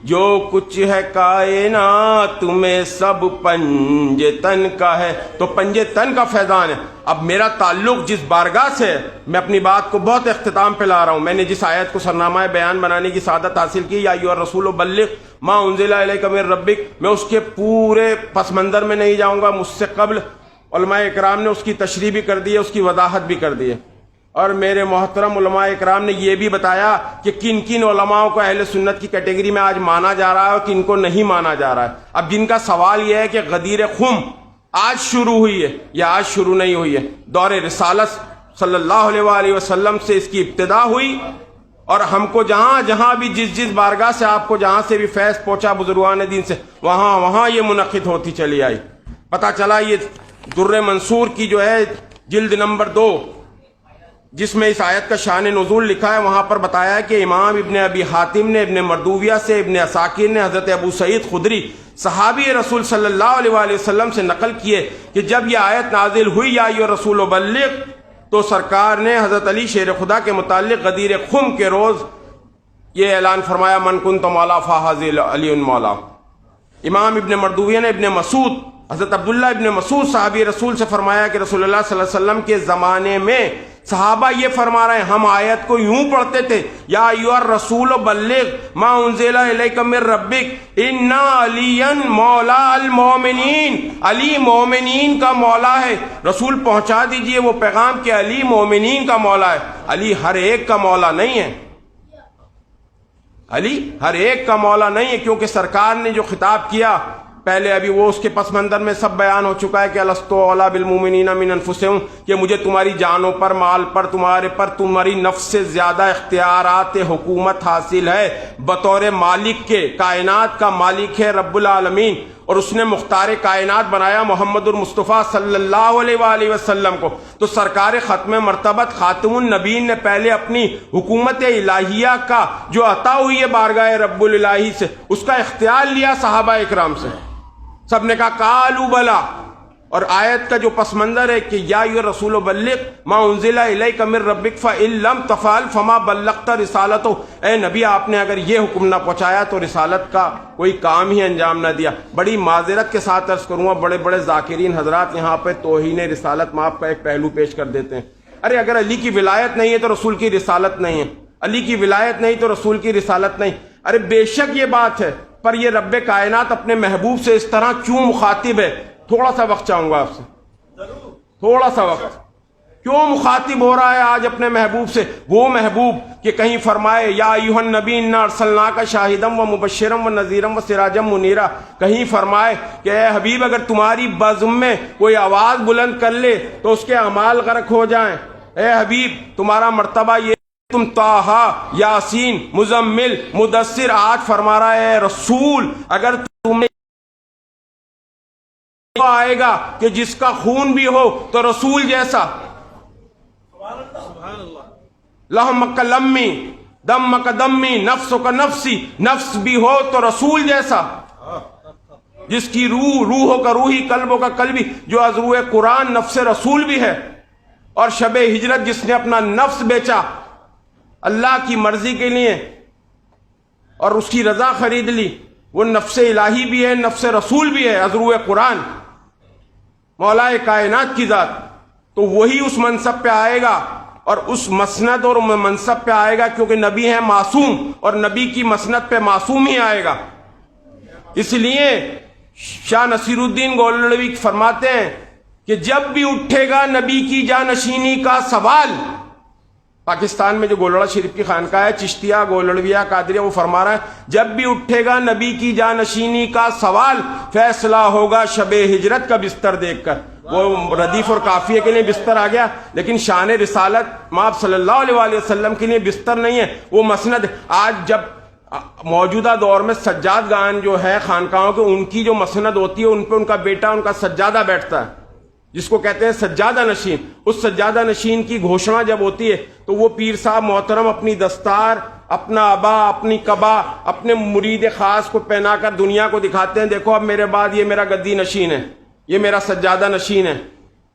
جو کچھ ہے کائنات میں سب پنج تن کا ہے. تو پنج تن کا فیضان ہے. اب میرا تعلق جس بارگاہ سے ہے، میں اپنی بات کو بہت اختتام پہ لا رہا ہوں. میں نے جس آیت کو سرنامہ بیان بنانے کی سعادت حاصل کی، یا ایھا الرسول بلغ ما انزل الیک من ربک، میں اس کے پورے پس منظر میں نہیں جاؤں گا. مجھ سے قبل علماء اکرام نے اس کی تشریح بھی کر دی ہے، اس کی وضاحت بھی کر دی ہے. اور میرے محترم علماء اکرام نے یہ بھی بتایا کہ کن کن علماء کو اہل سنت کی کیٹیگری میں آج مانا جا رہا ہے اور کن کو نہیں مانا جا رہا ہے. اب جن کا سوال یہ ہے کہ غدیر خم آج شروع ہوئی ہے یا آج شروع نہیں ہوئی ہے، دور رسالت صلی اللہ علیہ وآلہ وسلم سے اس کی ابتدا ہوئی، اور ہم کو جہاں جہاں بھی جس بارگاہ سے آپ کو جہاں سے بھی فیض پہنچا بزرگان دین سے، وہاں یہ منعقد ہوتی چلی آئی. پتہ چلا یہ در منصور کی جو ہے جلد نمبر 2، جس میں اس آیت کا شان نزول لکھا ہے، وہاں پر بتایا ہے کہ امام ابن ابی حاتم نے ابن مردویہ سے، ابن عساکر نے حضرت ابو سعید خدری صحابی رسول صلی اللہ علیہ وآلہ وسلم سے نقل کیے کہ جب یہ آیت نازل ہوئی یا ایھا الرسول بلغ، تو سرکار نے حضرت علی شیر خدا کے متعلق غدیر خم کے روز یہ اعلان فرمایا، من کنت مولا فہذا علی مولا. امام ابن مردویہ نے ابن مسعود، حضرت عبداللہ ابن مسعود صحابی رسول سے فرمایا کہ رسول اللہ صلی اللہ علیہ وسلم کے زمانے میں صحابہ یہ فرما رہے ہیں، ہم آیت کو یوں پڑھتے تھے، یا ایھا الرسول بلغ ما انزل الیک من ربک ان علی مولا المومنین، علی مومنین کا مولا ہے. رسول پہنچا دیجئے وہ پیغام کہ علی مومنین کا مولا ہے. علی ہر ایک کا مولا نہیں ہے، علی ہر ایک کا مولا نہیں ہے، کیونکہ سرکار نے جو خطاب کیا پہلے، ابھی وہ اس کے پس منظر میں سب بیان ہو چکا ہے کہ الستو اولیٰ بالمؤمنین من انفسہم، کہ مجھے تمہاری جانوں پر، مال پر، تمہاری نفس سے زیادہ اختیارات حکومت حاصل ہے. بطور مالک کے، کائنات کا مالک ہے رب العالمین، اور اس نے مختار کائنات بنایا محمد المصطفیٰ صلی اللہ علیہ وآلہ وسلم کو. تو سرکار ختم مرتبت خاتم النبیین نے پہلے اپنی حکومت الہیہ کا جو عطا ہوئی ہے بارگاہ رب الالہی سے، اس کا اختیار لیا صحابہ اکرام سے. سب نے کہا قالوا بلا. اور آیت کا جو پس منظر ہے کہ یا ایھا الرسول بلغ ما انزل الیک من ربک فإن لم تفعل فما بلغت رسالتہ، اے نبی آپ نے اگر یہ حکم نہ پہنچایا تو رسالت کا کوئی کام ہی انجام نہ دیا. بڑی معذرت کے ساتھ عرض کروں گا، بڑے بڑے ذاکرین حضرات یہاں پہ توہین رسالت معاف کا ایک پہلو پیش کر دیتے ہیں. ارے اگر علی کی ولایت نہیں ہے تو رسول کی رسالت نہیں ہے، علی کی ولایت نہیں تو رسول کی رسالت نہیں. ارے بے شک یہ بات ہے، پر یہ رب کائنات اپنے محبوب سے اس طرح کیوں مخاطب ہے؟ تھوڑا سا وقت چاہوں گا آپ سے، تھوڑا سا وقت. کیوں مخاطب ہو رہا ہے آج اپنے محبوب سے؟ وہ محبوب کہ کہیں فرمائے یا ایھا النبی انا ارسلناک شاہدا و مبشرا و نذیرا و سراجا منیرا، کہیں فرمائے کہ اے حبیب اگر تمہاری بزم میں کوئی آواز بلند کر لے تو اس کے اعمال غرق ہو جائیں. اے حبیب تمہارا مرتبہ یہ، تم طٰہٰ، یاسین، مزمل، مدثر، آج فرما رہا ہے رسول اگر تم نے آئے گا کہ جس کا خون بھی ہو تو رسول جیسا، لحمک لمی دمک دمی نفسک نفسی، نفس بھی ہو تو رسول جیسا، جس کی روحوں کا روحی، قلبوں کا قلبی، جو از روح قرآن نفس رسول بھی ہے. اور شب ہجرت جس نے اپنا نفس بیچا اللہ کی مرضی کے لیے اور اس کی رضا خرید لی، وہ نفس الہی بھی ہے، نفس رسول بھی ہے، از روح قرآن، مولا کائنات کی ذات. تو وہی اس منصب پہ آئے گا اور اس مسند اور منصب پہ آئے گا، کیونکہ نبی ہے معصوم اور نبی کی مسند پہ معصوم ہی آئے گا. اس لیے شاہ نصیر الدین گولڑوی فرماتے ہیں کہ جب بھی اٹھے گا نبی کی جانشینی کا سوال، پاکستان میں جو گولڑا شریف کی خانقاہ ہے، چشتیہ، گولڑویہ، قادریہ، وہ فرما رہا ہے جب بھی اٹھے گا نبی کی جانشینی کا سوال، فیصلہ ہوگا شب ہجرت کا بستر دیکھ کر. وہ ردیف اور قافیے کے لیے بستر آ گیا، لیکن شان رسالت مآب صلی اللہ علیہ وآلہ وسلم کے لیے بستر نہیں ہے، وہ مسند. آج جب موجودہ دور میں سجاد گان جو ہے خانقاہوں کے، ان کی جو مسند ہوتی ہے ان پہ ان کا بیٹا، ان کا سجادہ بیٹھتا ہے، جس کو کہتے ہیں سجادہ نشین. اس سجادہ نشین کی گھوشنا جب ہوتی ہے تو وہ پیر صاحب محترم اپنی دستار، اپنا عبا، اپنی قبا اپنے مرید خاص کو پہنا کر دنیا کو دکھاتے ہیں، دیکھو اب میرے بعد یہ میرا گدی نشین ہے، یہ میرا سجادہ نشین ہے.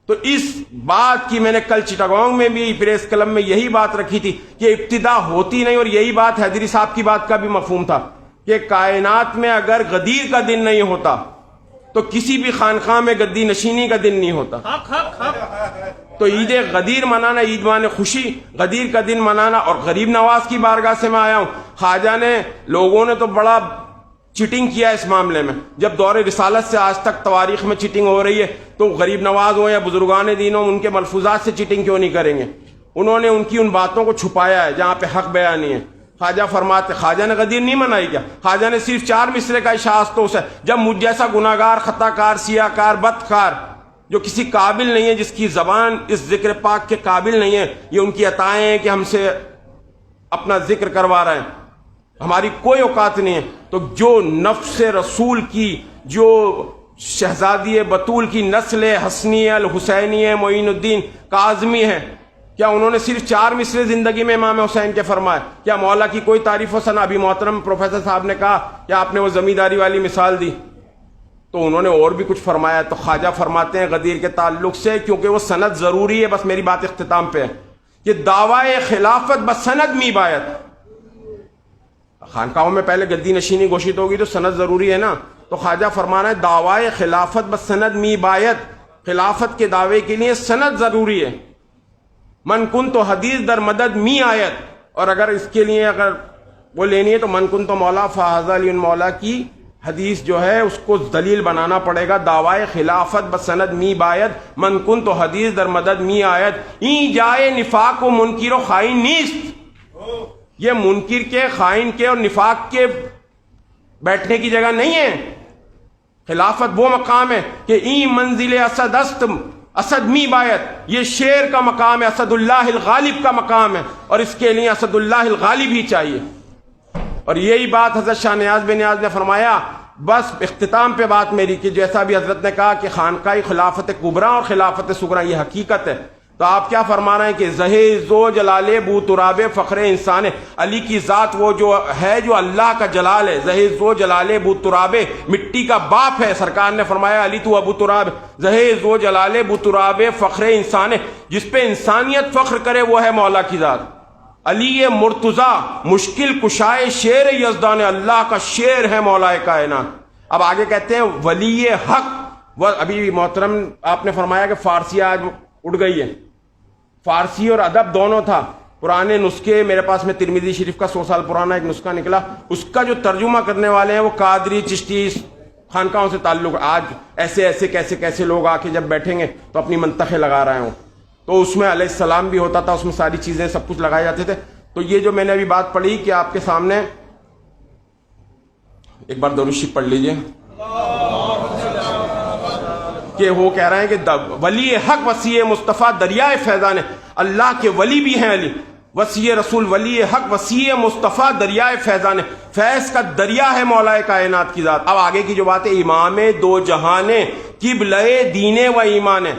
تو اس بات کی میں نے کل چٹاگانگ میں بھی پریس کلب میں یہی بات رکھی تھی کہ ابتدا ہوتی نہیں، اور یہی بات حیدری صاحب کی بات کا بھی مفہوم تھا کہ کائنات میں اگر غدیر کا دن نہیں ہوتا تو کسی بھی خانقاہ میں گدی نشینی کا دن نہیں ہوتا. تو عید غدیر منانا، عید مان خوشی، غدیر کا دن منانا، اور غریب نواز کی بارگاہ سے میں آیا ہوں. خواجہ نے، لوگوں نے تو بڑا چیٹنگ کیا اس معاملے میں. جب دور رسالت سے آج تک تواریخ میں چیٹنگ ہو رہی ہے تو غریب نواز ہو یا بزرگان دین ہو، ان کے ملفوظات سے چیٹنگ کیوں نہیں کریں گے؟ انہوں نے ان کی ان باتوں کو چھپایا ہے جہاں پہ حق بیان نہیں ہے. خواجہ فرماتے، خواجہ نے غدیر نہیں منائی کیا؟ خواجہ نے صرف 4 مصرے کا اشاعت تو ہے، جب مجھ جیسا گناہگار، خطا کار، سیاہ کار، بدکار، جو کسی قابل نہیں ہے، جس کی زبان اس ذکر پاک کے قابل نہیں ہے، یہ ان کی عطائیں ہیں کہ ہم سے اپنا ذکر کروا رہے ہیں، ہماری کوئی اوقات نہیں ہے. تو جو نفس رسول کی، جو شہزادی بطول کی نسل حسنی الحسینی معین الدین کاظمی ہے، کیا انہوں نے صرف 4 مصرے زندگی میں امام حسین کے فرمائے؟ کیا مولا کی کوئی تعریف و ثنا؟ ابھی محترم پروفیسر صاحب نے کہا کہ آپ نے وہ زمینداری والی مثال دی، تو انہوں نے اور بھی کچھ فرمایا. تو خواجہ فرماتے ہیں غدیر کے تعلق سے، کیونکہ وہ سند ضروری ہے، بس میری بات اختتام پہ ہے، کہ دعوی خلافت بس سند می باید. خانقاہوں میں پہلے گدی نشینی گھوشت ہوگی تو سند ضروری ہے نا. تو خواجہ فرمانا ہے دعوی خلافت بس سند می باید، خلافت کے دعوے کے لیے سند ضروری ہے. من کن تو حدیث در مدد می آیت، اور اگر اس کے لیے اگر وہ لینی ہے تو من کن تو مولا فہذا علی مولا کی حدیث جو ہے اس کو دلیل بنانا پڑے گا. دعوی خلافت بسند می باید، من کن تو حدیث در مدد می آیت، این جائے نفاق و منکر و خائن نیست. یہ منکر کے، خائن کے اور نفاق کے بیٹھنے کی جگہ نہیں ہے. خلافت وہ مقام ہے کہ این منزل اسد است، اسد می باید، یہ شیر کا مقام ہے، اسد اللہ الغالب کا مقام ہے، اور اس کے لیے اسد اللہ الغالب ہی چاہیے. اور یہی بات حضرت شاہ نیاز بن نیاز نے فرمایا. بس اختتام پہ بات میری کہ جیسا بھی حضرت نے کہا کہ خانقاہی خلافت کبریٰ اور خلافت صغریٰ یہ حقیقت ہے، تو آپ کیا فرما رہے ہیں کہ زہ زو جلال بو تراب فخر انسان، علی کی ذات وہ جو ہے جو اللہ کا جلال ہے. زہ زو جلال بو تراب، مٹی کا باپ ہے. سرکار نے فرمایا علی تو ابو تراب. زہ زو جلال بو تراب فخر انسان، جس پہ انسانیت فخر کرے وہ ہے مولا کی ذات. علی مرتضیٰ مشکل کشائے شیر یزدان، اللہ کا شیر ہے مولا کائنات. اب آگے کہتے ہیں ولی حق. وہ ابھی محترم آپ نے فرمایا کہ فارسی آج اڑ گئی ہے. فارسی اور ادب دونوں تھا. پرانے نسخے میرے پاس میں ترمذی شریف کا 100 سال پرانا ایک نسخہ نکلا، اس کا جو ترجمہ کرنے والے ہیں وہ قادری چشتی خانقاہوں سے تعلق. آج ایسے ایسے کیسے کیسے لوگ آ کے جب بیٹھیں گے تو اپنی منطقیں لگا رہے ہوں، تو اس میں علیہ السلام بھی ہوتا تھا، اس میں ساری چیزیں سب کچھ لگائے جاتے تھے. تو یہ جو میں نے ابھی بات پڑھی کہ آپ کے سامنے ایک بار درود شریف پڑھ لیجئے کہ وہ کہہ رہے ہیں کہ ولی حق وسیع مصطفیٰ دریائے فیضان ہے. اللہ کے ولی بھی ہیں علی، وسیع رسول ولی حق وسیع مصطفیٰ دریائے فیضان ہے. فیض کا دریا ہے مولا کائنات کی ذات. اب آگے کی جو بات ہے، امام دو جہان قبلہ دین و ایمان ہے.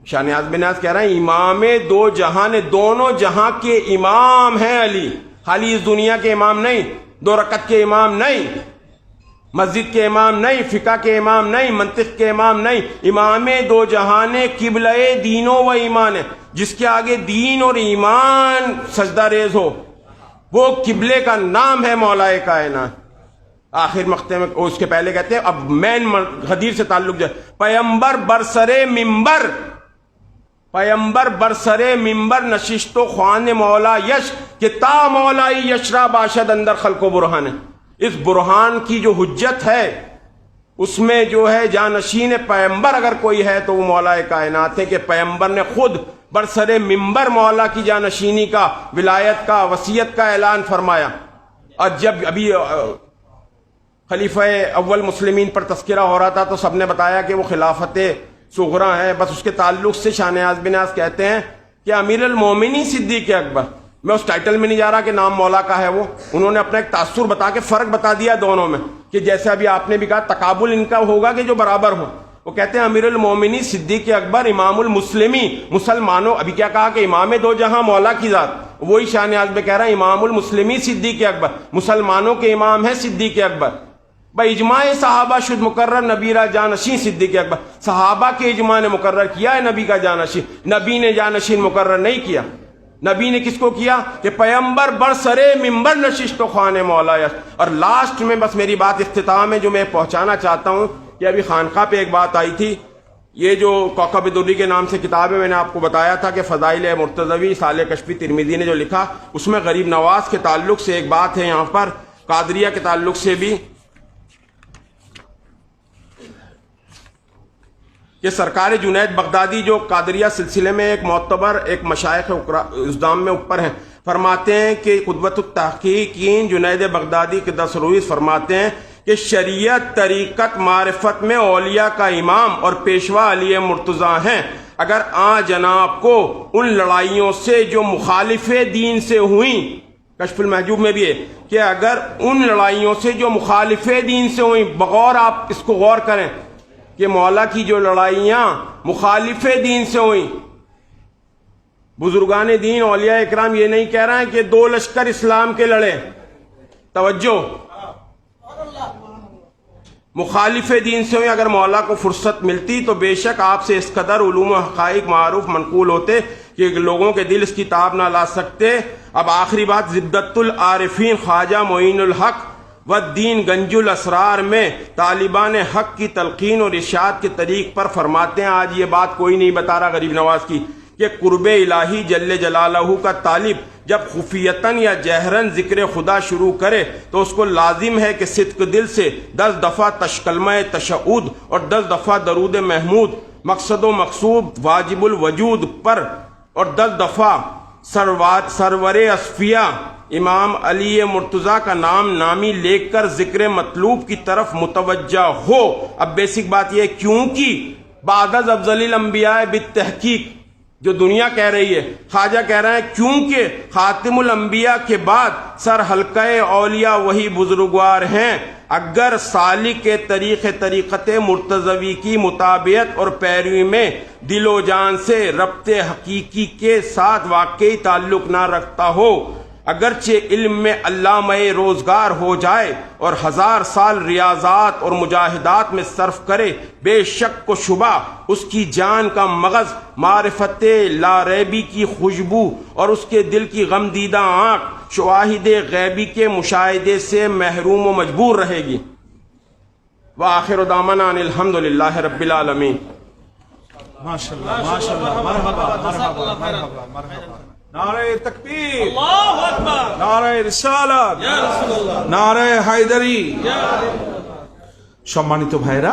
شاہ نیاز بن نیاز کہہ رہے ہیں امام دو جہان، دونوں جہاں کے امام ہیں علی. خالی اس دنیا کے امام نہیں، 2 رکعت کے امام نہیں، مسجد کے امام نہیں، فقہ کے امام نہیں، منطق کے امام نہیں. امام دو جہان قبلہ دین و ایمان ہے. جس کے آگے دین اور ایمان سجدہ ریز ہو وہ قبلے کا نام ہے مولا کائنات. آخر مقطع میں اس کے پہلے کہتے ہیں اب مین غدیر سے تعلق جو پیمبر برسرے ممبر، پیمبر برسرے ممبر نشست و خوان مولا یش کہ تا مولائی یشرا باشد اندر خلق و برہان ہے. اس برہان کی جو حجت ہے اس میں جو ہے جانشین پیمبر اگر کوئی ہے تو وہ مولا کائنات ہے، کہ پیمبر نے خود برسرے ممبر مولا کی جانشینی کا، ولایت کا، وصیت کا اعلان فرمایا. اور جب ابھی خلیفہ اول مسلمین پر تذکرہ ہو رہا تھا تو سب نے بتایا کہ وہ خلافت صغریٰ ہے. بس اس کے تعلق سے شاہ نیاز بن نیاز کہتے ہیں کہ امیر المومنین صدیق اکبر، میں اس ٹائٹل میں نہیں جا رہا کہ نام مولا کا ہے وہ، انہوں نے اپنا ایک تاثر بتا کے فرق بتا دیا دونوں میں، کہ جیسے ابھی آپ نے بھی کہا تقابل ان کا ہوگا کہ جو برابر ہو. وہ کہتے ہیں امیر المومنین صدیق اکبر امام المسلمین، مسلمانوں. ابھی کیا کہا کہ امام دو جہاں مولا کی ذات، وہی شاہ نیاز میں کہہ رہا ہے امام المسلمین صدیق اکبر، مسلمانوں کے امام ہے صدیق اکبر. इजमाए सहाबा शुद्ध मुकर्रर नबीरा जानशीन सिद्दीक अकबर, सहाबा के इजमा ने मुकर्रर किया है नबी का जानशीन, नबी ने जानशीन मुकर्रर नहीं किया। नबी ने किसको किया कि पैगंबर बरसरे मिंबर नशिश तो खाने मौलाया। और लास्ट में बस मेरी बात इख्तिताम में जो मैं पहुंचाना चाहता हूं कि अभी खानका पे एक बात आई थी, ये जो कौकब दुर्री के नाम से किताब है, मैंने आपको बताया था कि फजाइल मुर्तज़वी साले कशफी तिरमिज़ी ने जो लिखा उसमें गरीब नवाज के ताल्लुक से एक बात है, यहाँ पर कादरिया के ताल्लुक से भी कि सरकार जुनैद बगदादी जो कादरिया सिलसिले में एक मोतबर एक मशाइख उज़दाम में ऊपर हैं, फरमाते हैं कि क़ुद्वतुत तहक़ीक़ीन जुनैद बगदादी के दसरूइस फरमाते हैं कि शरीयत तरीक़त मारिफत में औलिया का इमाम और पेशवा अली मुर्तज़ा हैं। अगर जनाब को उन लड़ाइयों से जो मुखालिफ दीन से हुई, कश्फुल महजूब में भी है कि अगर उन लड़ाइयों से जो मुखालिफ दीन से हुई, बगौर आप इसको गौर करें कि मौला की जो लड़ाइयां मुखालिफ दीन से हुई, बुजुर्गान दीन औलिया इकराम ये नहीं कह रहे हैं कि 2 लश्कर इस्लाम के लड़े, तवज्जो, मुखालिफ दीन से हुई। अगर मौला को फुर्सत मिलती तो बेशक आपसे इस कदर उलूम हक़ाइक़ मारूफ मनकूल होते कि लोगों के दिल इसकी ताब ना ला सकते। अब आखिरी बात, ज़िद्दतुल आरिफीन ख्वाजा मोइनुल हक व दीन गंजुल असरार में तालिबान हक की तलकीन और इरशाद के तरीक पर फरमाते हैं, आज ये बात कोई नहीं बता रहा गरीब नवाज की, कि कुर्बे इलाही जल्ले जलालहू का तालिब जब खुफियतन या जहरन जिक्र खुदा शुरू करे तो उसको लाजिम है कि सिद्क दिल से 10 दफ़ा तशकलमा तशऊद और 10 दफ़ा दरूद महमूद मकसद व मकसूद वाजिबुल वजूद पर और 10 दफ़ा सरवरे असफिया इमाम अली मुर्तज़ा का नाम नामी लेकर जिक्र मतलूब की तरफ मुतवज्जा हो। अब बेसिक बात यह, क्योंकि बादज अफजलिल अंबिया बित्तहकीक जो दुनिया कह रही है, ख्वाजा कह रहे हैं क्योंकि खातिमुल अंबिया के बाद सर हल्के औलिया वही बुजुर्गवार हैं। अगर सालिक के तरीक़त मुर्तज़वी की मुताबियत और पैरवी में दिलो जान से रब्ते हकीकी के साथ वाकई ताल्लुक ना रखता हो, अगरचे इल्म में अल्लामे रोजगार हो जाए और 1000 साल रियाजात और मुजाहिदात में सर्फ करे, बेशक को शुबा उसकी जान का मगज मारिफते लारैबी की खुशबू और उसके दिल की गमदीदा आंख शवाहिदे गैबी के मुशाहिदे से महरूम व मजबूर रहेगी। व आखिर दामना अनिल हम्दुलिल्लाहि रब्बिल आलमीन। माशाअल्लाह माशाअल्लाह, मरहबा मरहबा मरहबा मरहबा। नारे तकबीर, अल्लाहु अकबर, नारे रिसालत, या रसूलुल्लाह, नारे हैदरी। সম্মানিত ভাইরা,